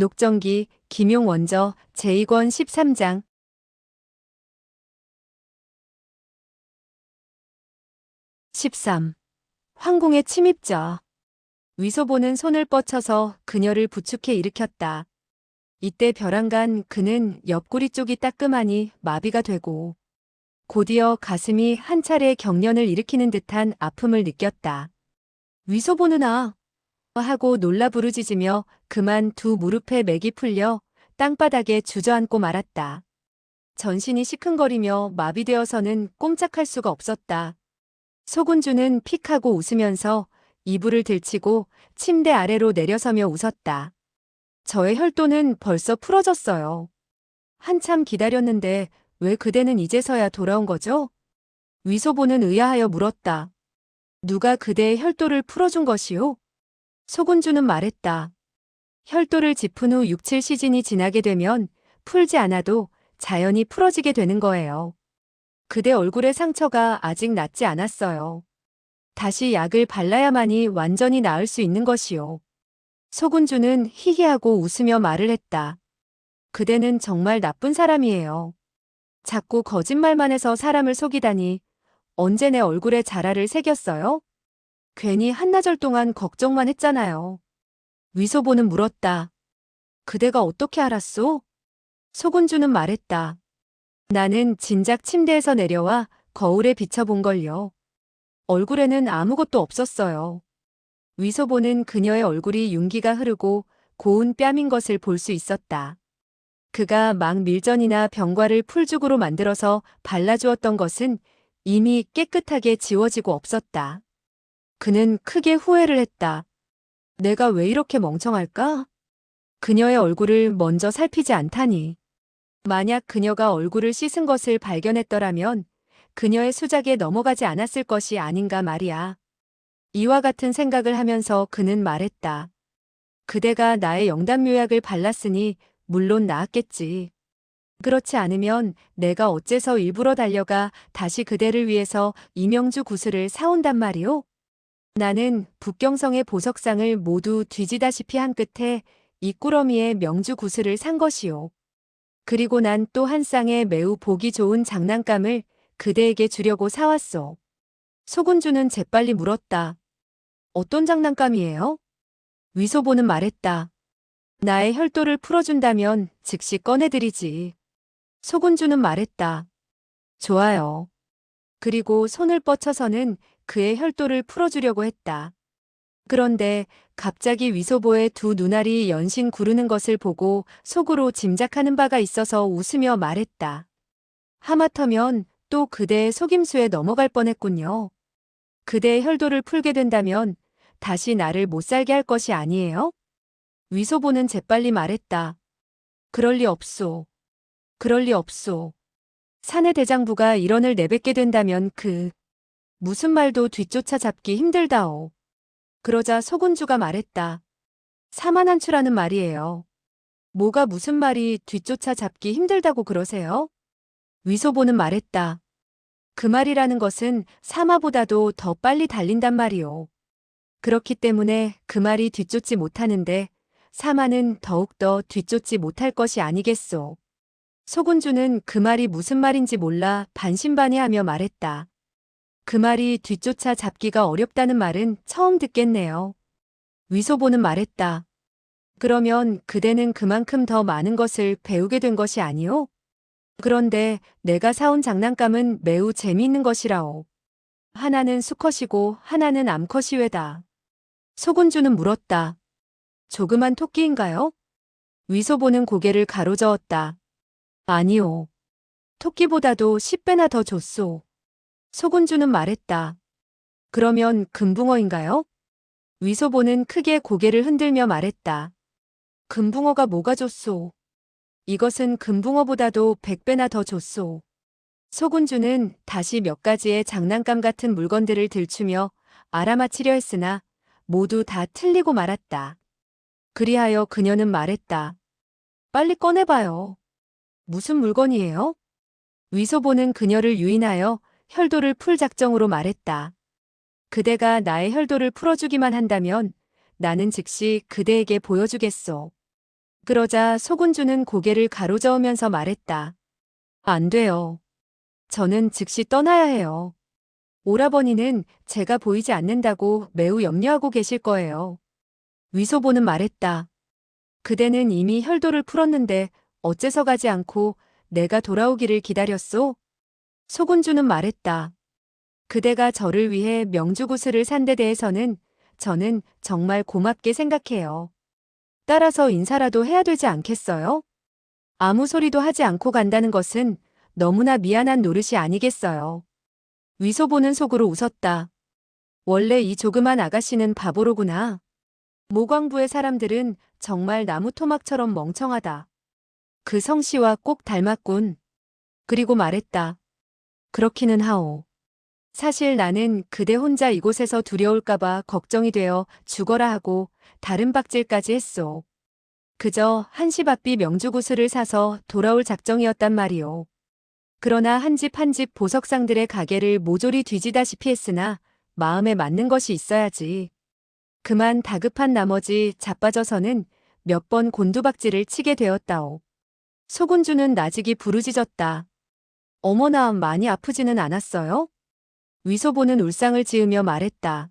녹정기, 김용 원저, 제2권 13장. 13. 황궁의 침입자. 위소보는 손을 뻗쳐서 그녀를 부축해 일으켰다. 이때 벼랑간 그는 옆구리 쪽이 따끔하니 마비가 되고 곧이어 가슴이 한 차례 경련을 일으키는 듯한 아픔을 느꼈다. 위소보는아 하고 놀라 부르짖으며 그만 두 무릎에 맥이 풀려 땅바닥에 주저앉고 말았다. 전신이 시큰거리며 마비되어서는 꼼짝할 수가 없었다. 소군주는 픽하고 웃으면서 이불을 들치고 침대 아래로 내려서며 웃었다. 저의 혈도는 벌써 풀어졌어요. 한참 기다렸는데 왜 그대는 이제서야 돌아온 거죠? 위소보는 의아하여 물었다. 누가 그대의 혈도를 풀어준 것이오? 소군주는 말했다. 혈도를 짚은 후 6, 7시즌이 지나게 되면 풀지 않아도 자연히 풀어지게 되는 거예요. 그대 얼굴의 상처가 아직 낫지 않았어요. 다시 약을 발라야만이 완전히 나을 수 있는 것이요. 소군주는 희희하고 웃으며 말을 했다. 그대는 정말 나쁜 사람이에요. 자꾸 거짓말만 해서 사람을 속이다니 언제 내 얼굴에 자라를 새겼어요? 괜히 한나절 동안 걱정만 했잖아요. 위소보는 물었다. 그대가 어떻게 알았소? 소군주는 말했다. 나는 진작 침대에서 내려와 거울에 비춰본걸요. 얼굴에는 아무것도 없었어요. 위소보는 그녀의 얼굴이 윤기가 흐르고 고운 뺨인 것을 볼 수 있었다. 그가 막 밀전이나 병과를 풀죽으로 만들어서 발라주었던 것은 이미 깨끗하게 지워지고 없었다. 그는 크게 후회를 했다. 내가 왜 이렇게 멍청할까? 그녀의 얼굴을 먼저 살피지 않다니. 만약 그녀가 얼굴을 씻은 것을 발견했더라면 그녀의 수작에 넘어가지 않았을 것이 아닌가 말이야. 이와 같은 생각을 하면서 그는 말했다. 그대가 나의 영단묘약을 발랐으니 물론 나았겠지. 그렇지 않으면 내가 어째서 일부러 달려가 다시 그대를 위해서 이명주 구슬을 사온단 말이오? 나는 북경성의 보석상을 모두 뒤지다시피 한 끝에 이 꾸러미의 명주 구슬을 산 것이오. 그리고 난 또 한 쌍의 매우 보기 좋은 장난감을 그대에게 주려고 사왔소. 소군주는 재빨리 물었다. 어떤 장난감이에요? 위소보는 말했다. 나의 혈도를 풀어준다면 즉시 꺼내드리지. 소군주는 말했다. 좋아요. 그리고 손을 뻗쳐서는 그의 혈도를 풀어주려고 했다. 그런데 갑자기 위소보의 두 눈알이 연신 구르는 것을 보고 속으로 짐작하는 바가 있어서 웃으며 말했다. 하마터면 또 그대의 속임수에 넘어갈 뻔했군요. 그대의 혈도를 풀게 된다면 다시 나를 못 살게 할 것이 아니에요? 위소보는 재빨리 말했다. 그럴 리 없소. 그럴 리 없소. 사내 대장부가 일원을 내뱉게 된다면 무슨 말도 뒤쫓아 잡기 힘들다오. 그러자 소군주가 말했다. 사만한추라는 말이에요. 뭐가 무슨 말이 뒤쫓아 잡기 힘들다고 그러세요? 위소보는 말했다. 그 말이라는 것은 사마보다도 더 빨리 달린단 말이오. 그렇기 때문에 그 말이 뒤쫓지 못하는데 사마는 더욱더 뒤쫓지 못할 것이 아니겠소. 소군주는 그 말이 무슨 말인지 몰라 반신반의하며 말했다. 그 말이 뒤쫓아 잡기가 어렵다는 말은 처음 듣겠네요. 위소보는 말했다. 그러면 그대는 그만큼 더 많은 것을 배우게 된 것이 아니오? 그런데 내가 사온 장난감은 매우 재미있는 것이라오. 하나는 수컷이고 하나는 암컷이외다. 소군주는 물었다. 조그만 토끼인가요? 위소보는 고개를 가로저었다. 아니오. 토끼보다도 10배나 더 좋소. 소군주는 말했다. 그러면 금붕어인가요? 위소보는 크게 고개를 흔들며 말했다. 금붕어가 뭐가 좋소? 이것은 금붕어보다도 100배나 더 좋소. 소군주는 다시 몇 가지의 장난감 같은 물건들을 들추며 알아맞히려 했으나 모두 다 틀리고 말았다. 그리하여 그녀는 말했다. 빨리 꺼내봐요. 무슨 물건이에요? 위소보는 그녀를 유인하여 혈도를 풀 작정으로 말했다. 그대가 나의 혈도를 풀어주기만 한다면 나는 즉시 그대에게 보여주겠소. 그러자 소군주는 고개를 가로저으면서 말했다. 안 돼요. 저는 즉시 떠나야 해요. 오라버니는 제가 보이지 않는다고 매우 염려하고 계실 거예요. 위소보는 말했다. 그대는 이미 혈도를 풀었는데 어째서 가지 않고 내가 돌아오기를 기다렸소? 소군주는 말했다. 그대가 저를 위해 명주구슬을 산 데 대해서는 저는 정말 고맙게 생각해요. 따라서 인사라도 해야 되지 않겠어요? 아무 소리도 하지 않고 간다는 것은 너무나 미안한 노릇이 아니겠어요. 위소보는 속으로 웃었다. 원래 이 조그만 아가씨는 바보로구나. 모광부의 사람들은 정말 나무 토막처럼 멍청하다. 그 성씨와 꼭 닮았군. 그리고 말했다. 그렇기는 하오. 사실 나는 그대 혼자 이곳에서 두려울까봐 걱정이 되어 죽어라 하고 다른 박질까지 했소. 그저 한시바삐 명주구슬을 사서 돌아올 작정이었단 말이오. 그러나 한 집 한 집 보석상들의 가게를 모조리 뒤지다시피 했으나 마음에 맞는 것이 있어야지. 그만 다급한 나머지 자빠져서는 몇 번 곤두박질을 치게 되었다오. 소군주는 나직이 부르짖었다. 어머나 많이 아프지는 않았어요? 위소보는 울상을 지으며 말했다.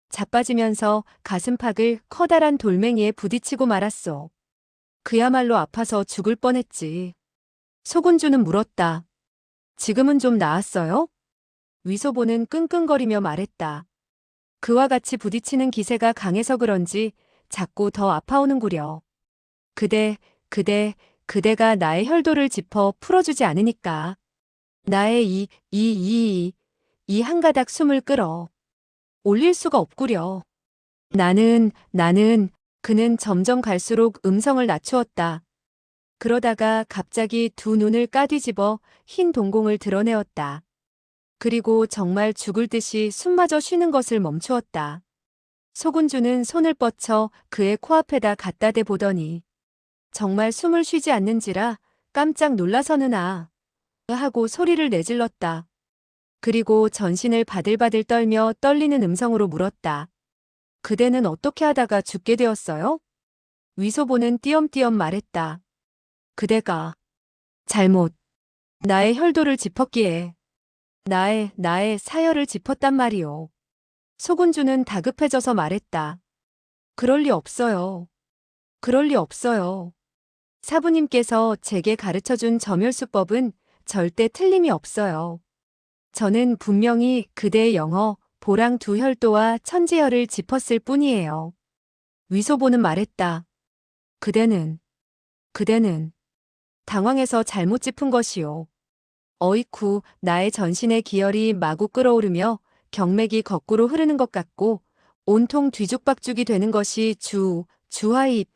자빠지면서 가슴팍을 커다란 돌멩이에 부딪히고 말았소. 그야말로 아파서 죽을 뻔했지. 소군주는 물었다. 지금은 좀 나았어요? 위소보는 끙끙거리며 말했다. 그와 같이 부딪히는 기세가 강해서 그런지 자꾸 더 아파오는구려. 그대가 나의 혈도를 짚어 풀어주지 않으니까. 나의 이 한 가닥 숨을 끌어 올릴 수가 없구려. 나는, 그는 점점 갈수록 음성을 낮추었다. 그러다가 갑자기 두 눈을 까뒤집어 흰 동공을 드러내었다. 그리고 정말 죽을 듯이 숨마저 쉬는 것을 멈추었다. 소군주는 손을 뻗쳐 그의 코앞에다 갖다 대보더니 정말 숨을 쉬지 않는지라 깜짝 놀라서는 하고 소리를 내질렀다. 그리고 전신을 바들바들 떨며 떨리는 음성으로 물었다. 그대는 어떻게 하다가 죽게 되었어요? 위소보는 띄엄띄엄 말했다. 그대가 잘못 나의 혈도를 짚었기에 나의 사열을 짚었단 말이오. 소군주는 다급해져서 말했다. 그럴 리 없어요. 그럴 리 없어요. 사부님께서 제게 가르쳐준 점혈수법은 절대 틀림이 없어요. 저는 분명히 그대의 영어, 보랑 두 혈도와 천지혈을 짚었을 뿐이에요. 위소보는 말했다. 그대는 당황해서 잘못 짚은 것이오. 어이쿠, 나의 전신의 기혈이 마구 끓어오르며 경맥이 거꾸로 흐르는 것 같고 온통 뒤죽박죽이 되는 것이 주하입.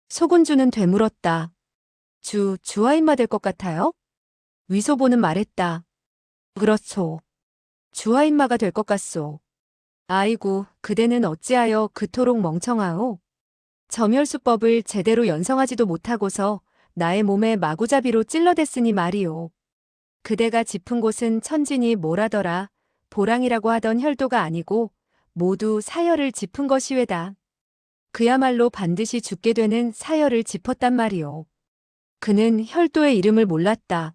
소군주는 되물었다. 주하입마 될 것 같아요? 위소보는 말했다. 그렇소. 주하입마가 될 것 같소. 아이고, 그대는 어찌하여 그토록 멍청하오? 점혈수법을 제대로 연성하지도 못하고서 나의 몸에 마구잡이로 찔러댔으니 말이오. 그대가 짚은 곳은 천진이 뭐라더라, 보랑이라고 하던 혈도가 아니고 모두 사혈을 짚은 것이외다. 그야말로 반드시 죽게 되는 사혈을 짚었단 말이오. 그는 혈도의 이름을 몰랐다.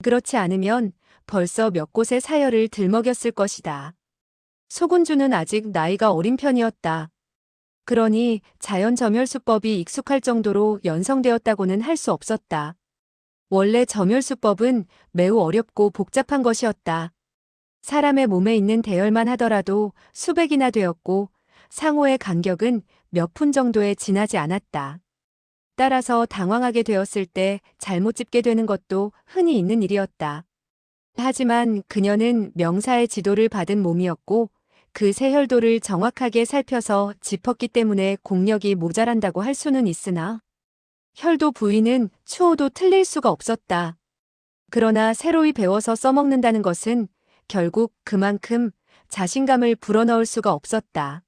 그렇지 않으면 벌써 몇 곳의 사혈을 들먹였을 것이다. 소군주는 아직 나이가 어린 편이었다. 그러니 자연점혈수법이 익숙할 정도로 연성되었다고는 할 수 없었다. 원래 점혈수법은 매우 어렵고 복잡한 것이었다. 사람의 몸에 있는 대열만 하더라도 수백이나 되었고 상호의 간격은 몇 푼 정도에 지나지 않았다. 따라서 당황하게 되었을 때 잘못 짚게 되는 것도 흔히 있는 일이었다. 하지만 그녀는 명사의 지도를 받은 몸이었고 그 세 혈도를 정확하게 살펴서 짚었기 때문에 공력이 모자란다고 할 수는 있으나 혈도 부위는 추호도 틀릴 수가 없었다. 그러나 새로이 배워서 써먹는다는 것은 결국 그만큼 자신감을 불어넣을 수가 없었다.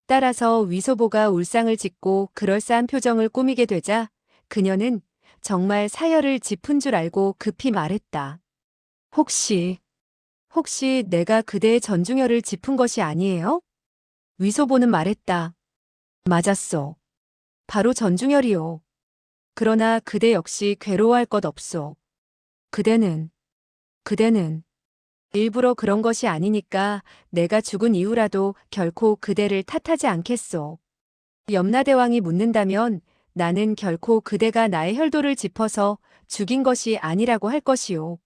따라서 위소보가 울상을 짓고 그럴싸한 표정을 꾸미게 되자 그녀는 정말 사열을 짚은 줄 알고 급히 말했다. 혹시 내가 그대의 전중혈을 짚은 것이 아니에요? 위소보는 말했다. 맞았소. 바로 전중열이요. 그러나 그대 역시 괴로워할 것 없소. 그대는 일부러 그런 것이 아니니까 내가 죽은 이후라도 결코 그대를 탓하지 않겠소. 염라대왕이 묻는다면 나는 결코 그대가 나의 혈도를 짚어서 죽인 것이 아니라고 할 것이오.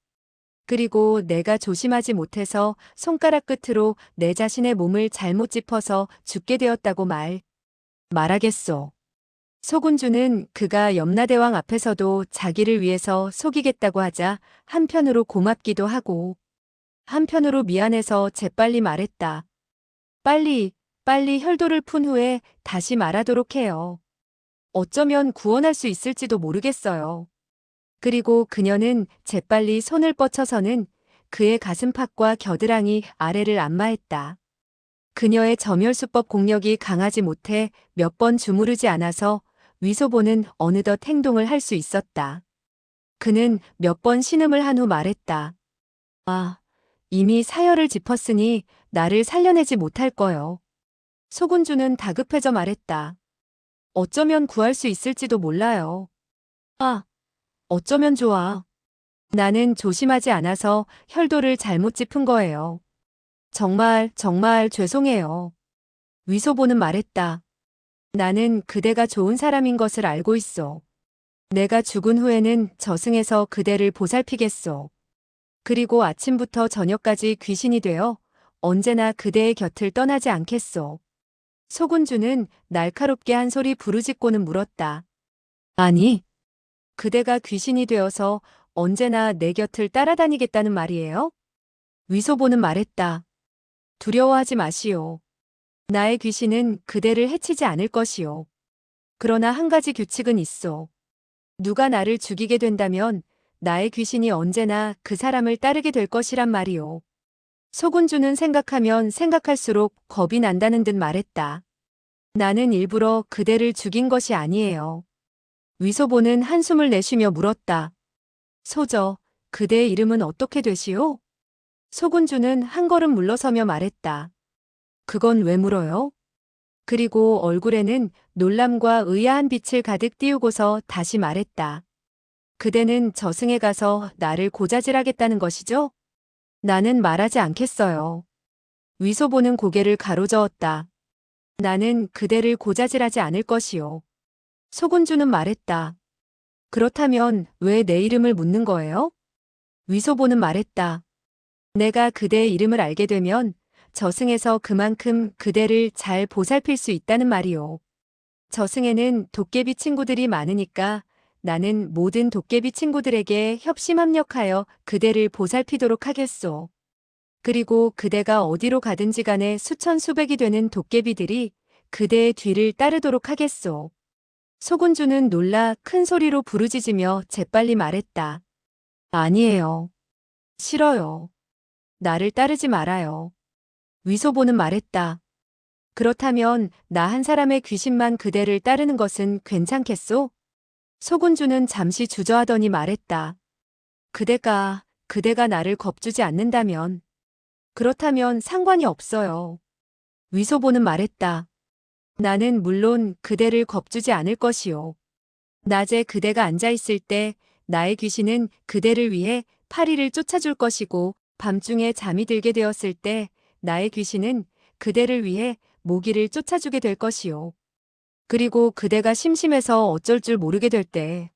그리고 내가 조심하지 못해서 손가락 끝으로 내 자신의 몸을 잘못 짚어서 죽게 되었다고 말하겠소. 소군주는 그가 염라대왕 앞에서도 자기를 위해서 속이겠다고 하자 한편으로 고맙기도 하고 한편으로 미안해서 재빨리 말했다. 빨리 혈도를 푼 후에 다시 말하도록 해요. 어쩌면 구원할 수 있을지도 모르겠어요. 그리고 그녀는 재빨리 손을 뻗쳐서는 그의 가슴팍과 겨드랑이 아래를 안마했다. 그녀의 점혈수법 공력이 강하지 못해 몇 번 주무르지 않아서 위소보는 어느덧 행동을 할 수 있었다. 그는 몇 번 신음을 한 후 말했다. 이미 사혈을 짚었으니 나를 살려내지 못할 거요. 소군주는 다급해져 말했다. 어쩌면 구할 수 있을지도 몰라요. 어쩌면 좋아. 나는 조심하지 않아서 혈도를 잘못 짚은 거예요. 정말 죄송해요. 위소보는 말했다. 나는 그대가 좋은 사람인 것을 알고 있어. 내가 죽은 후에는 저승에서 그대를 보살피겠소. 그리고 아침부터 저녁까지 귀신이 되어 언제나 그대의 곁을 떠나지 않겠소. 소군주는 날카롭게 한 소리 부르짖고는 물었다. 아니, 그대가 귀신이 되어서 언제나 내 곁을 따라다니겠다는 말이에요? 위소보는 말했다. 두려워하지 마시오. 나의 귀신은 그대를 해치지 않을 것이오. 그러나 한 가지 규칙은 있어. 누가 나를 죽이게 된다면 나의 귀신이 언제나 그 사람을 따르게 될 것이란 말이오. 소군주는 생각하면 생각할수록 겁이 난다는 듯 말했다. 나는 일부러 그대를 죽인 것이 아니에요. 위소보는 한숨을 내쉬며 물었다. 소저, 그대의 이름은 어떻게 되시오? 소군주는 한 걸음 물러서며 말했다. 그건 왜 물어요? 그리고 얼굴에는 놀람과 의아한 빛을 가득 띄우고서 다시 말했다. 그대는 저승에 가서 나를 고자질하겠다는 것이죠? 나는 말하지 않겠어요. 위소보는 고개를 가로저었다. 나는 그대를 고자질하지 않을 것이요. 소군주는 말했다. 그렇다면 왜 내 이름을 묻는 거예요? 위소보는 말했다. 내가 그대의 이름을 알게 되면 저승에서 그만큼 그대를 잘 보살필 수 있다는 말이오. 저승에는 도깨비 친구들이 많으니까 나는 모든 도깨비 친구들에게 협심합력하여 그대를 보살피도록 하겠소. 그리고 그대가 어디로 가든지 간에 수천 수백이 되는 도깨비들이 그대의 뒤를 따르도록 하겠소. 소군주는 놀라 큰 소리로 부르짖으며 재빨리 말했다. 아니에요. 싫어요. 나를 따르지 말아요. 위소보는 말했다. 그렇다면 나 한 사람의 귀신만 그대를 따르는 것은 괜찮겠소? 소군주는 잠시 주저하더니 말했다. 그대가 나를 겁주지 않는다면. 그렇다면 상관이 없어요. 위소보는 말했다. 나는 물론 그대를 겁주지 않을 것이요. 낮에 그대가 앉아있을 때 나의 귀신은 그대를 위해 파리를 쫓아줄 것이고 밤중에 잠이 들게 되었을 때 나의 귀신은 그대를 위해 모기를 쫓아주게 될 것이요. 그리고 그대가 심심해서 어쩔 줄 모르게 될 때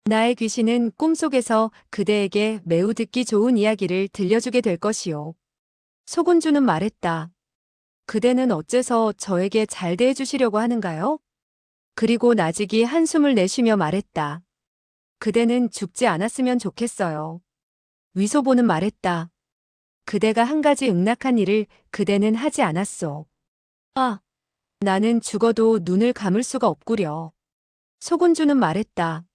나의 귀신은 꿈속에서 그대에게 매우 듣기 좋은 이야기를 들려주게 될 것이요. 소군주는 말했다. 그대는 어째서 저에게 잘 대해주시려고 하는가요? 그리고 나직이 한숨을 내쉬며 말했다. 그대는 죽지 않았으면 좋겠어요. 위소보는 말했다. 그대가 한 가지 응낙한 일을 그대는 하지 않았소. 나는 죽어도 눈을 감을 수가 없구려. 소군주는 말했다.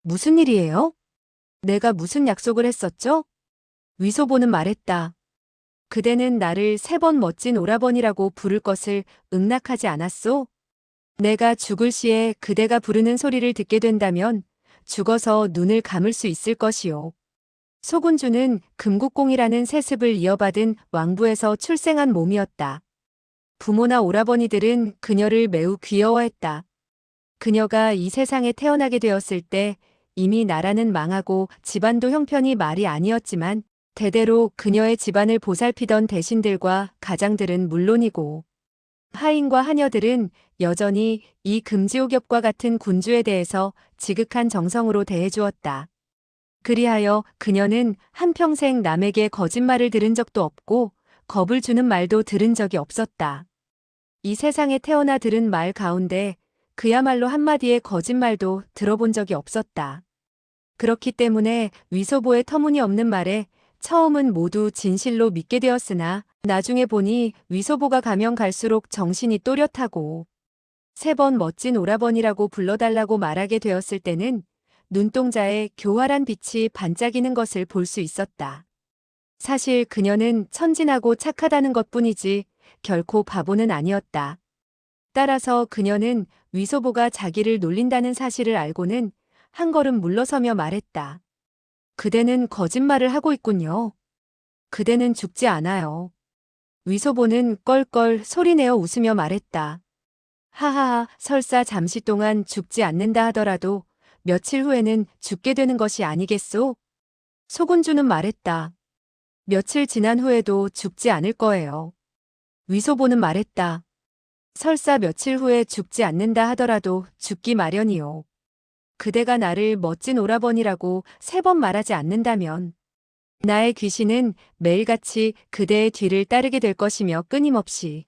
무슨 일이에요? 내가 무슨 약속을 했었죠? 위소보는 말했다. 그대는 나를 3번 멋진 오라버니라고 부를 것을 응낙하지 않았소? 내가 죽을 시에 그대가 부르는 소리를 듣게 된다면 죽어서 눈을 감을 수 있을 것이요. 소군주는 금국공이라는 세습을 이어받은 왕부에서 출생한 몸이었다. 부모나 오라버니들은 그녀를 매우 귀여워했다. 그녀가 이 세상에 태어나게 되었을 때 이미 나라는 망하고 집안도 형편이 말이 아니었지만 대대로 그녀의 집안을 보살피던 대신들과 가장들은 물론이고 하인과 하녀들은 여전히 이 금지옥엽과 같은 군주에 대해서 지극한 정성으로 대해주었다. 그리하여 그녀는 한평생 남에게 거짓말을 들은 적도 없고 겁을 주는 말도 들은 적이 없었다. 이 세상에 태어나 들은 말 가운데 그야말로 한마디의 거짓말도 들어본 적이 없었다. 그렇기 때문에 위소보의 터무니없는 말에 처음은 모두 진실로 믿게 되었으나 나중에 보니 위소보가 가면 갈수록 정신이 또렷하고 3번 멋진 오라버니라고 불러달라고 말하게 되었을 때는 눈동자에 교활한 빛이 반짝이는 것을 볼 수 있었다. 사실 그녀는 천진하고 착하다는 것뿐이지 결코 바보는 아니었다. 따라서 그녀는 위소보가 자기를 놀린다는 사실을 알고는 한 걸음 물러서며 말했다. 그대는 거짓말을 하고 있군요. 그대는 죽지 않아요. 위소보는 껄껄 소리내어 웃으며 말했다. 하하하, 설사 잠시 동안 죽지 않는다 하더라도 며칠 후에는 죽게 되는 것이 아니겠소? 소군주는 말했다. 며칠 지난 후에도 죽지 않을 거예요. 위소보는 말했다. 설사 며칠 후에 죽지 않는다 하더라도 죽기 마련이요. 그대가 나를 멋진 오라버니라고 3번 말하지 않는다면 나의 귀신은 매일같이 그대의 뒤를 따르게 될 것이며 끊임없이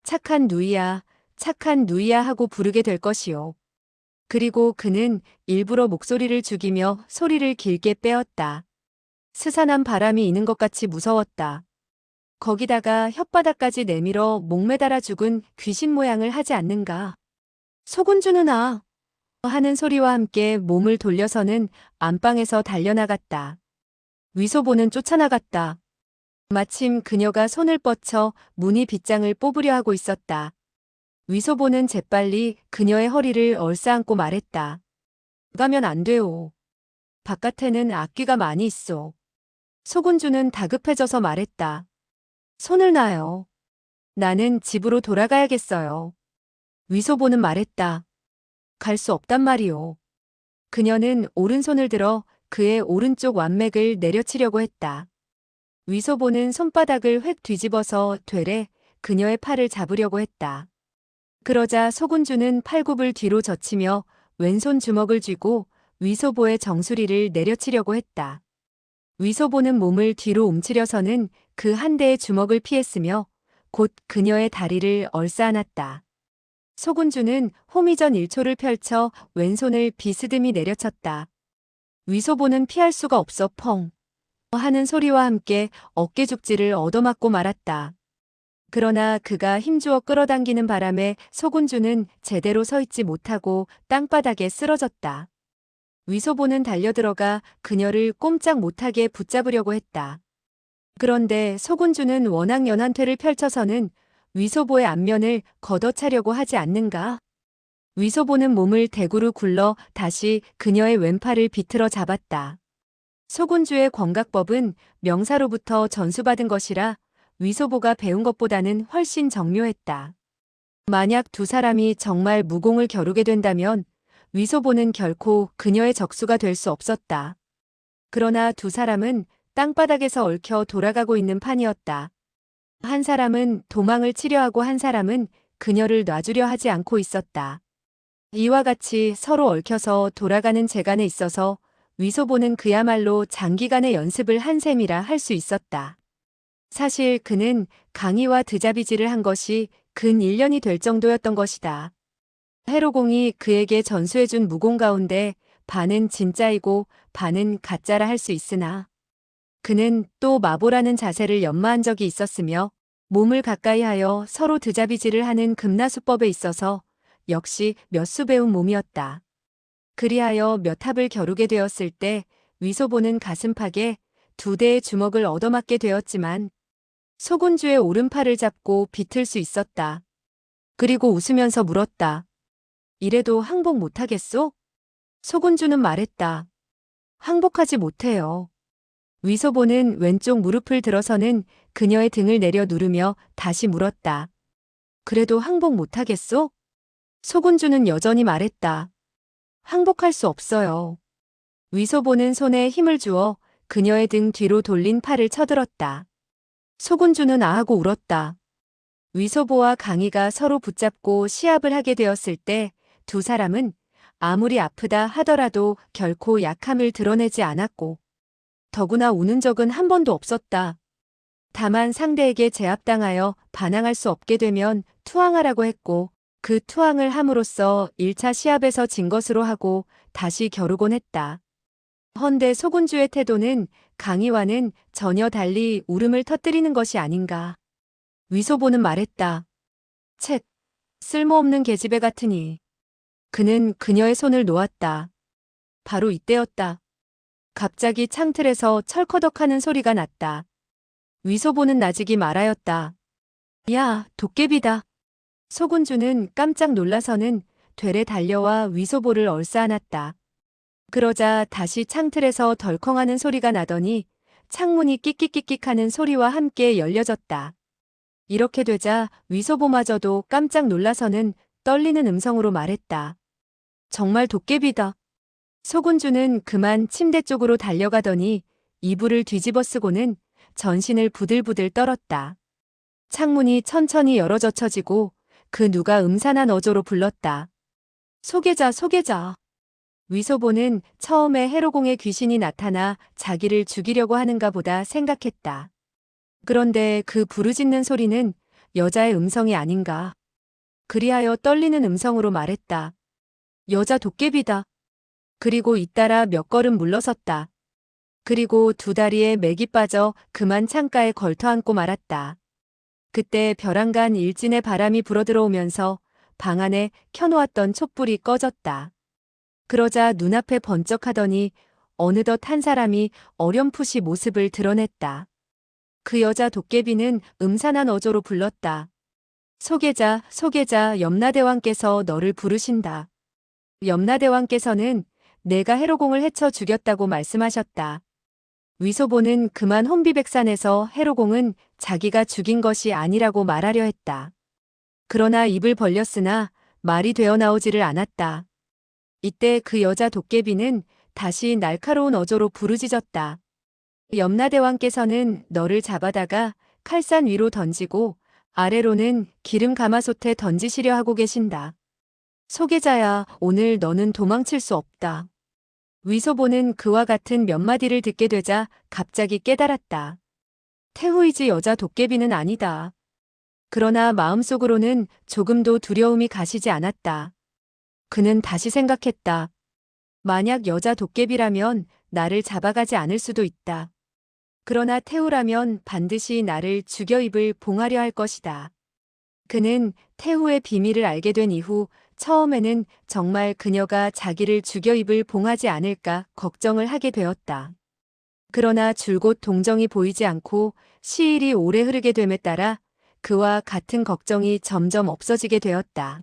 착한 누이야 하고 부르게 될 것이요. 그리고 그는 일부러 목소리를 죽이며 소리를 길게 빼었다. 스산한 바람이 이는 것 같이 무서웠다. 거기다가 혓바닥까지 내밀어 목매달아 죽은 귀신 모양을 하지 않는가. 소군주 누나 하는 소리와 함께 몸을 돌려서는 안방에서 달려나갔다. 위소보는 쫓아나갔다. 마침 그녀가 손을 뻗쳐 문이 빗장을 뽑으려 하고 있었다. 위소보는 재빨리 그녀의 허리를 얼싸안고 말했다. 가면 안 돼요. 바깥에는 악귀가 많이 있어. 소군주는 다급해져서 말했다. 손을 놔요. 나는 집으로 돌아가야겠어요. 위소보는 말했다. 갈 수 없단 말이오. 그녀는 오른손을 들어 그의 오른쪽 완맥을 내려치려고 했다. 위소보는 손바닥을 획 뒤집어서 되레 그녀의 팔을 잡으려고 했다. 그러자 소군주는 팔굽을 뒤로 젖히며 왼손 주먹을 쥐고 위소보의 정수리를 내려치려고 했다. 위소보는 몸을 뒤로 움츠려서는 그 한 대의 주먹을 피했으며 곧 그녀의 다리를 얼싸안았다. 소군주는 호미전 1초를 펼쳐 왼손을 비스듬히 내려쳤다. 위소보는 피할 수가 없어 펑 하는 소리와 함께 어깨죽지를 얻어맞고 말았다. 그러나 그가 힘주어 끌어당기는 바람에 소군주는 제대로 서 있지 못하고 땅바닥에 쓰러졌다. 위소보는 달려들어가 그녀를 꼼짝 못하게 붙잡으려고 했다. 그런데 소군주는 워낙 연한퇴를 펼쳐서는 위소보의 안면을 걷어차려고 하지 않는가. 위소보는 몸을 대구로 굴러 다시 그녀의 왼팔을 비틀어 잡았다. 소군주의 권각법은 명사로부터 전수받은 것이라 위소보가 배운 것보다는 훨씬 정교했다. 만약 두 사람이 정말 무공을 겨루게 된다면 위소보는 결코 그녀의 적수가 될 수 없었다. 그러나 두 사람은 땅바닥에서 얽혀 돌아가고 있는 판이었다. 한 사람은 도망을 치려 하고 한 사람은 그녀를 놔주려 하지 않고 있었다. 이와 같이 서로 얽혀서 돌아가는 재간에 있어서 위소보는 그야말로 장기간의 연습을 한 셈이라 할 수 있었다. 사실 그는 강희와 드자비질을 한 것이 근 1년이 될 정도였던 것이다. 해로공이 그에게 전수해준 무공 가운데 반은 진짜이고 반은 가짜라 할 수 있으나 그는 또 마보라는 자세를 연마한 적이 있었으며 몸을 가까이 하여 서로 드자비질을 하는 금나수법에 있어서 역시 몇 수 배운 몸이었다. 그리하여 몇 합을 겨루게 되었을 때 위소보는 가슴팍에 2대의 주먹을 얻어맞게 되었지만 소군주의 오른팔을 잡고 비틀 수 있었다. 그리고 웃으면서 물었다. 이래도 항복 못하겠소? 소군주는 말했다. 항복하지 못해요. 위소보는 왼쪽 무릎을 들어서는 그녀의 등을 내려 누르며 다시 물었다. 그래도 항복 못하겠소? 소군주는 여전히 말했다. 항복할 수 없어요. 위소보는 손에 힘을 주어 그녀의 등 뒤로 돌린 팔을 쳐들었다. 소군주는 아하고 울었다. 위소보와 강희가 서로 붙잡고 시합을 하게 되었을 때 두 사람은 아무리 아프다 하더라도 결코 약함을 드러내지 않았고 더구나 우는 적은 한 번도 없었다. 다만 상대에게 제압당하여 반항할 수 없게 되면 투항하라고 했고 그 투항을 함으로써 1차 시합에서 진 것으로 하고 다시 겨루곤 했다. 헌데 소군주의 태도는 강희와는 전혀 달리 울음을 터뜨리는 것이 아닌가. 위소보는 말했다. 쳇, 쓸모없는 계집애 같으니. 그는 그녀의 손을 놓았다. 바로 이때였다. 갑자기 창틀에서 철커덕하는 소리가 났다. 위소보는 나직이 말하였다. 야, 도깨비다. 소군주는 깜짝 놀라서는 되레 달려와 위소보를 얼싸안았다. 그러자 다시 창틀에서 덜컹하는 소리가 나더니 창문이 끽끽끽끽하는 소리와 함께 열려졌다. 이렇게 되자 위소보마저도 깜짝 놀라서는 떨리는 음성으로 말했다. 정말 도깨비다. 소군주는 그만 침대 쪽으로 달려가더니 이불을 뒤집어 쓰고는 전신을 부들부들 떨었다. 창문이 천천히 열어젖혀지고 그 누가 음산한 어조로 불렀다. 소개자, 소개자. 위소보는 처음에 해로공의 귀신이 나타나 자기를 죽이려고 하는가 보다 생각했다. 그런데 그 부르짖는 소리는 여자의 음성이 아닌가. 그리하여 떨리는 음성으로 말했다. 여자 도깨비다. 그리고 잇따라 몇 걸음 물러섰다. 그리고 두 다리에 맥이 빠져 그만 창가에 걸터앉고 말았다. 그때 벼랑간 일진의 바람이 불어들어오면서 방 안에 켜놓았던 촛불이 꺼졌다. 그러자 눈앞에 번쩍하더니 어느덧 한 사람이 어렴풋이 모습을 드러냈다. 그 여자 도깨비는 음산한 어조로 불렀다. 소개자, 소개자, 염라대왕께서 너를 부르신다. 염라대왕께서는 내가 해로공을 해쳐 죽였다고 말씀하셨다. 위소보는 그만 혼비백산에서 해로공은 자기가 죽인 것이 아니라고 말하려 했다. 그러나 입을 벌렸으나 말이 되어 나오지를 않았다. 이때 그 여자 도깨비는 다시 날카로운 어조로 부르짖었다. 염라대왕께서는 너를 잡아다가 칼산 위로 던지고 아래로는 기름 가마솥에 던지시려 하고 계신다. 소개자야, 오늘 너는 도망칠 수 없다. 위소보는 그와 같은 몇 마디를 듣게 되자 갑자기 깨달았다. 태후이지 여자 도깨비는 아니다. 그러나 마음속으로는 조금도 두려움이 가시지 않았다. 그는 다시 생각했다. 만약 여자 도깨비라면 나를 잡아가지 않을 수도 있다. 그러나 태후라면 반드시 나를 죽여 입을 봉하려 할 것이다. 그는 태후의 비밀을 알게 된 이후 처음에는 정말 그녀가 자기를 죽여 입을 봉하지 않을까 걱정을 하게 되었다. 그러나 줄곧 동정이 보이지 않고 시일이 오래 흐르게 됨에 따라 그와 같은 걱정이 점점 없어지게 되었다.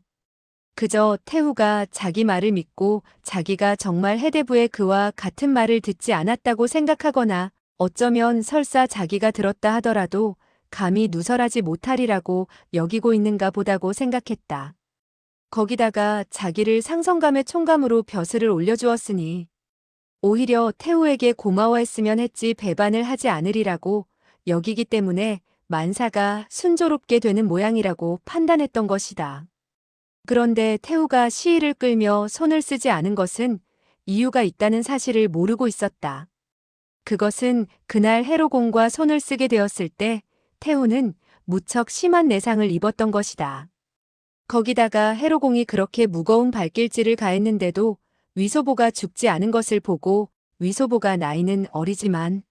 그저 태후가 자기 말을 믿고 자기가 정말 해대부의 그와 같은 말을 듣지 않았다고 생각하거나 어쩌면 설사 자기가 들었다 하더라도 감히 누설하지 못하리라고 여기고 있는가 보다고 생각했다. 거기다가 자기를 상성감의 총감으로 벼슬을 올려주었으니 오히려 태후에게 고마워했으면 했지 배반을 하지 않으리라고 여기기 때문에 만사가 순조롭게 되는 모양이라고 판단했던 것이다. 그런데 태후가 시일을 끌며 손을 쓰지 않은 것은 이유가 있다는 사실을 모르고 있었다. 그것은 그날 해로공과 손을 쓰게 되었을 때 태후는 무척 심한 내상을 입었던 것이다. 거기다가 해로공이 그렇게 무거운 발길질을 가했는데도 위소보가 죽지 않은 것을 보고 위소보가 나이는 어리지만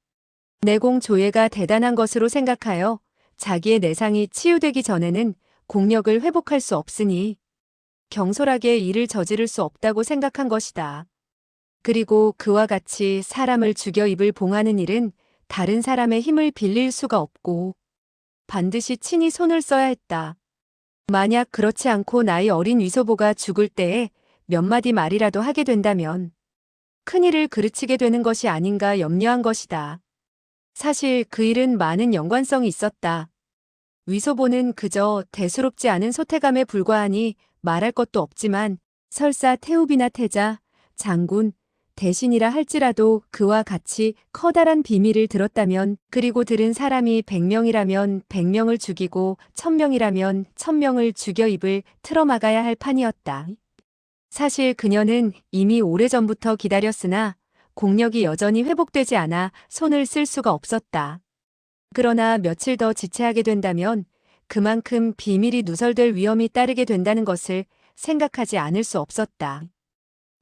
내공 조예가 대단한 것으로 생각하여 자기의 내상이 치유되기 전에는 공력을 회복할 수 없으니 경솔하게 일을 저지를 수 없다고 생각한 것이다. 그리고 그와 같이 사람을 죽여 입을 봉하는 일은 다른 사람의 힘을 빌릴 수가 없고 반드시 친히 손을 써야 했다. 만약 그렇지 않고 나이 어린 위소보가 죽을 때에 몇 마디 말이라도 하게 된다면 큰일을 그르치게 되는 것이 아닌가 염려한 것이다. 사실 그 일은 많은 연관성이 있었다. 위소보는 그저 대수롭지 않은 소태감에 불과하니 말할 것도 없지만 설사 태우비나 태자, 장군, 대신이라 할지라도 그와 같이 커다란 비밀을 들었다면 그리고 들은 사람이 100명이라면 100명을 죽이고 1000명이라면 1000명을 죽여 입을 틀어막아야 할 판이었다. 사실 그녀는 이미 오래전부터 기다렸으나 공력이 여전히 회복되지 않아 손을 쓸 수가 없었다. 그러나 며칠 더 지체하게 된다면 그만큼 비밀이 누설될 위험이 따르게 된다는 것을 생각하지 않을 수 없었다.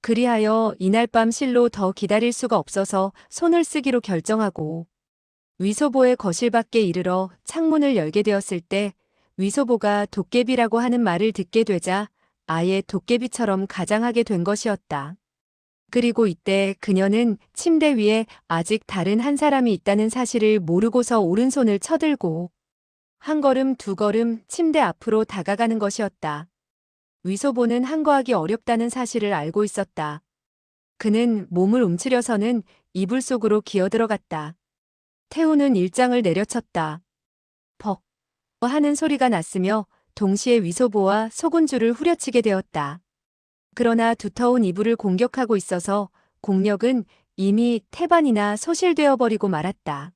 그리하여 이날 밤 실로 더 기다릴 수가 없어서 손을 쓰기로 결정하고 위소보의 거실 밖에 이르러 창문을 열게 되었을 때 위소보가 도깨비라고 하는 말을 듣게 되자 아예 도깨비처럼 가장하게 된 것이었다. 그리고 이때 그녀는 침대 위에 아직 다른 한 사람이 있다는 사실을 모르고서 오른손을 쳐들고 한 걸음 두 걸음 침대 앞으로 다가가는 것이었다. 위소보는 항거하기 어렵다는 사실을 알고 있었다. 그는 몸을 움츠려서는 이불 속으로 기어들어갔다. 태우는 일장을 내려쳤다. 벅 하는 소리가 났으며 동시에 위소보와 소군주를 후려치게 되었다. 그러나 두터운 이불을 공격하고 있어서 공력은 이미 태반이나 소실되어 버리고 말았다.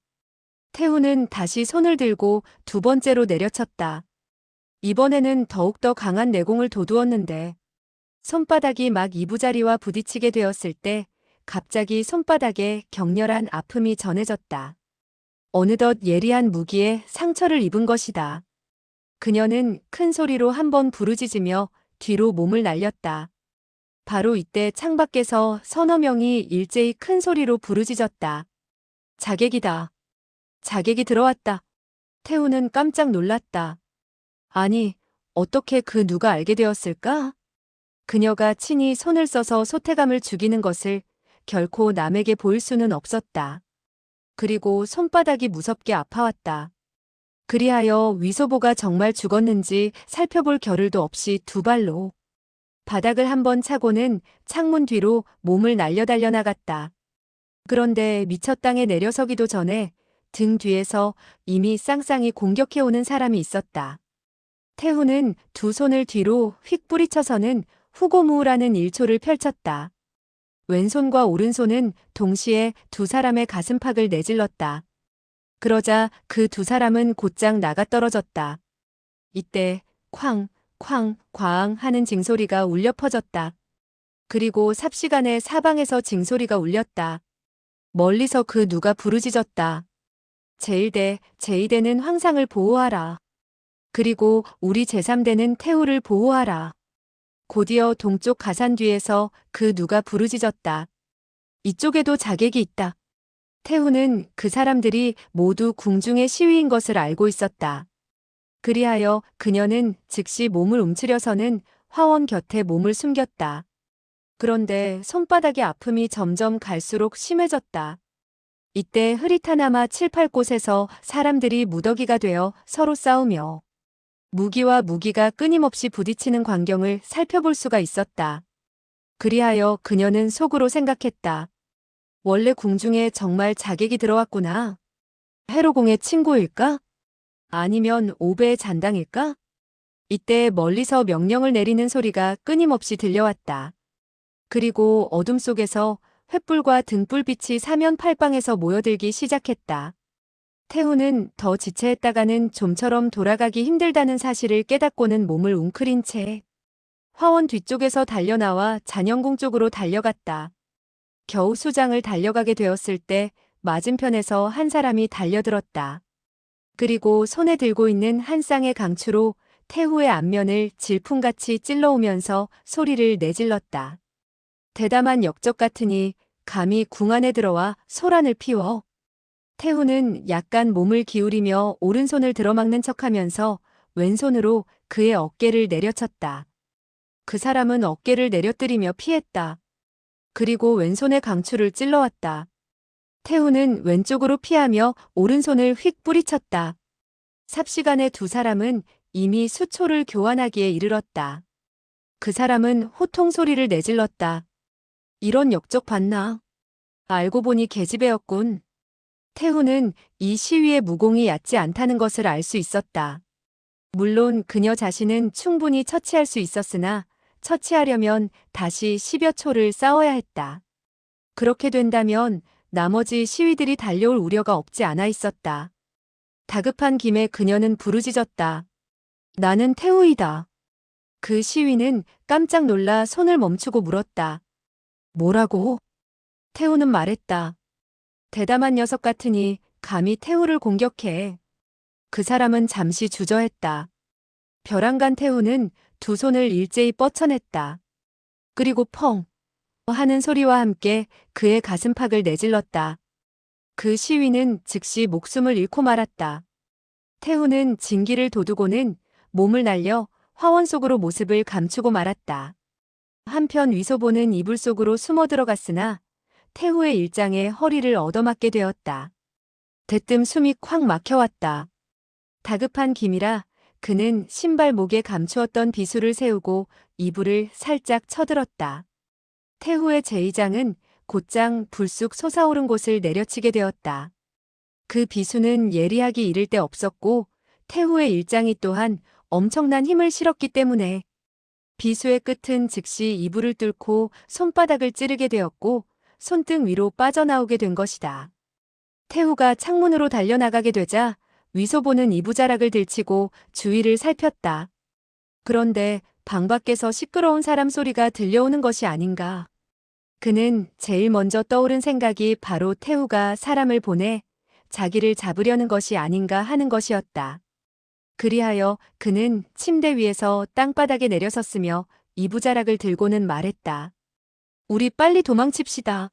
태우는 다시 손을 들고 두 번째로 내려쳤다. 이번에는 더욱더 강한 내공을 돋우었는데 손바닥이 막 이부자리와 부딪히게 되었을 때 갑자기 손바닥에 격렬한 아픔이 전해졌다. 어느덧 예리한 무기에 상처를 입은 것이다. 그녀는 큰 소리로 한번 부르짖으며 뒤로 몸을 날렸다. 바로 이때 창밖에서 서너 명이 일제히 큰 소리로 부르짖었다. 자객이다. 자객이 들어왔다. 태우는 깜짝 놀랐다. 아니, 어떻게 그 누가 알게 되었을까? 그녀가 친히 손을 써서 소태감을 죽이는 것을 결코 남에게 보일 수는 없었다. 그리고 손바닥이 무섭게 아파왔다. 그리하여 위소보가 정말 죽었는지 살펴볼 겨를도 없이 두 발로 바닥을 한번 차고는 창문 뒤로 몸을 날려달려 나갔다. 그런데 미처 땅에 내려서기도 전에 등 뒤에서 이미 쌍쌍이 공격해오는 사람이 있었다. 태후는 두 손을 뒤로 휙 뿌리쳐서는 후고무라는 일초를 펼쳤다. 왼손과 오른손은 동시에 두 사람의 가슴팍을 내질렀다. 그러자 그 두 사람은 곧장 나가떨어졌다. 이때 쾅, 쾅, 꽝 하는 징소리가 울려 퍼졌다. 그리고 삽시간에 사방에서 징소리가 울렸다. 멀리서 그 누가 부르짖었다. 제1대, 제2대는 황상을 보호하라. 그리고 우리 제3대는 태우를 보호하라. 곧이어 동쪽 가산 뒤에서 그 누가 부르짖었다. 이쪽에도 자객이 있다. 태우는 그 사람들이 모두 궁중의 시위인 것을 알고 있었다. 그리하여 그녀는 즉시 몸을 움츠려서는 화원 곁에 몸을 숨겼다. 그런데 손바닥의 아픔이 점점 갈수록 심해졌다. 이때 흐릿하나마 7, 8곳에서 사람들이 무더기가 되어 서로 싸우며 무기와 무기가 끊임없이 부딪히는 광경을 살펴볼 수가 있었다. 그리하여 그녀는 속으로 생각했다. 원래 궁중에 정말 자객이 들어왔구나. 해로공의 친구일까? 아니면 오배의 잔당일까? 이때 멀리서 명령을 내리는 소리가 끊임없이 들려왔다. 그리고 어둠 속에서 횃불과 등불빛이 사면팔방에서 모여들기 시작했다. 태우는 더 지체했다가는 좀처럼 돌아가기 힘들다는 사실을 깨닫고는 몸을 웅크린 채 화원 뒤쪽에서 달려나와 잔영궁 쪽으로 달려갔다. 겨우 수장을 달려가게 되었을 때 맞은편에서 한 사람이 달려들었다. 그리고 손에 들고 있는 한 쌍의 강추로 태후의 앞면을 질풍같이 찔러오면서 소리를 내질렀다. 대담한 역적 같으니 감히 궁 안에 들어와 소란을 피워. 태후는 약간 몸을 기울이며 오른손을 들어막는 척하면서 왼손으로 그의 어깨를 내려쳤다. 그 사람은 어깨를 내려뜨리며 피했다. 그리고 왼손의 강추를 찔러왔다. 태후는 왼쪽으로 피하며 오른손을 휙 뿌리쳤다. 삽시간에 두 사람은 이미 수초를 교환하기에 이르렀다. 그 사람은 호통 소리를 내질렀다. 이런 역적 봤나? 알고 보니 계집애였군. 태후는 이 시위의 무공이 얕지 않다는 것을 알 수 있었다. 물론 그녀 자신은 충분히 처치할 수 있었으나 처치하려면 다시 10여 초를 싸워야 했다. 그렇게 된다면 나머지 시위들이 달려올 우려가 없지 않아 있었다. 다급한 김에 그녀는 부르짖었다. 나는 태우이다. 그 시위는 깜짝 놀라 손을 멈추고 물었다. 뭐라고? 태우는 말했다. 대담한 녀석 같으니 감히 태우를 공격해. 그 사람은 잠시 주저했다. 벼랑간 태우는 두 손을 일제히 뻗쳐냈다. 그리고 펑 하는 소리와 함께 그의 가슴팍을 내질렀다. 그 시위는 즉시 목숨을 잃고 말았다. 태우는 진기를 도두고는 몸을 날려 화원 속으로 모습을 감추고 말았다. 한편 위소보는 이불 속으로 숨어 들어갔으나 태후의 일장에 허리를 얻어맞게 되었다. 대뜸 숨이 콱 막혀왔다. 다급한 김이라 그는 신발 목에 감추었던 비수를 세우고 이불을 살짝 쳐들었다. 태후의 제2장은 곧장 불쑥 솟아오른 곳을 내려치게 되었다. 그 비수는 예리하기 이를 데 없었고 태후의 일장이 또한 엄청난 힘을 실었기 때문에 비수의 끝은 즉시 이불을 뚫고 손바닥을 찌르게 되었고 손등 위로 빠져나오게 된 것이다. 태후가 창문으로 달려나가게 되자 위소보는 이부자락을 들치고 주위를 살폈다. 그런데 방 밖에서 시끄러운 사람 소리가 들려오는 것이 아닌가. 그는 제일 먼저 떠오른 생각이 바로 태후가 사람을 보내 자기를 잡으려는 것이 아닌가 하는 것이었다. 그리하여 그는 침대 위에서 땅바닥에 내려섰으며 이부자락을 들고는 말했다. 우리 빨리 도망칩시다.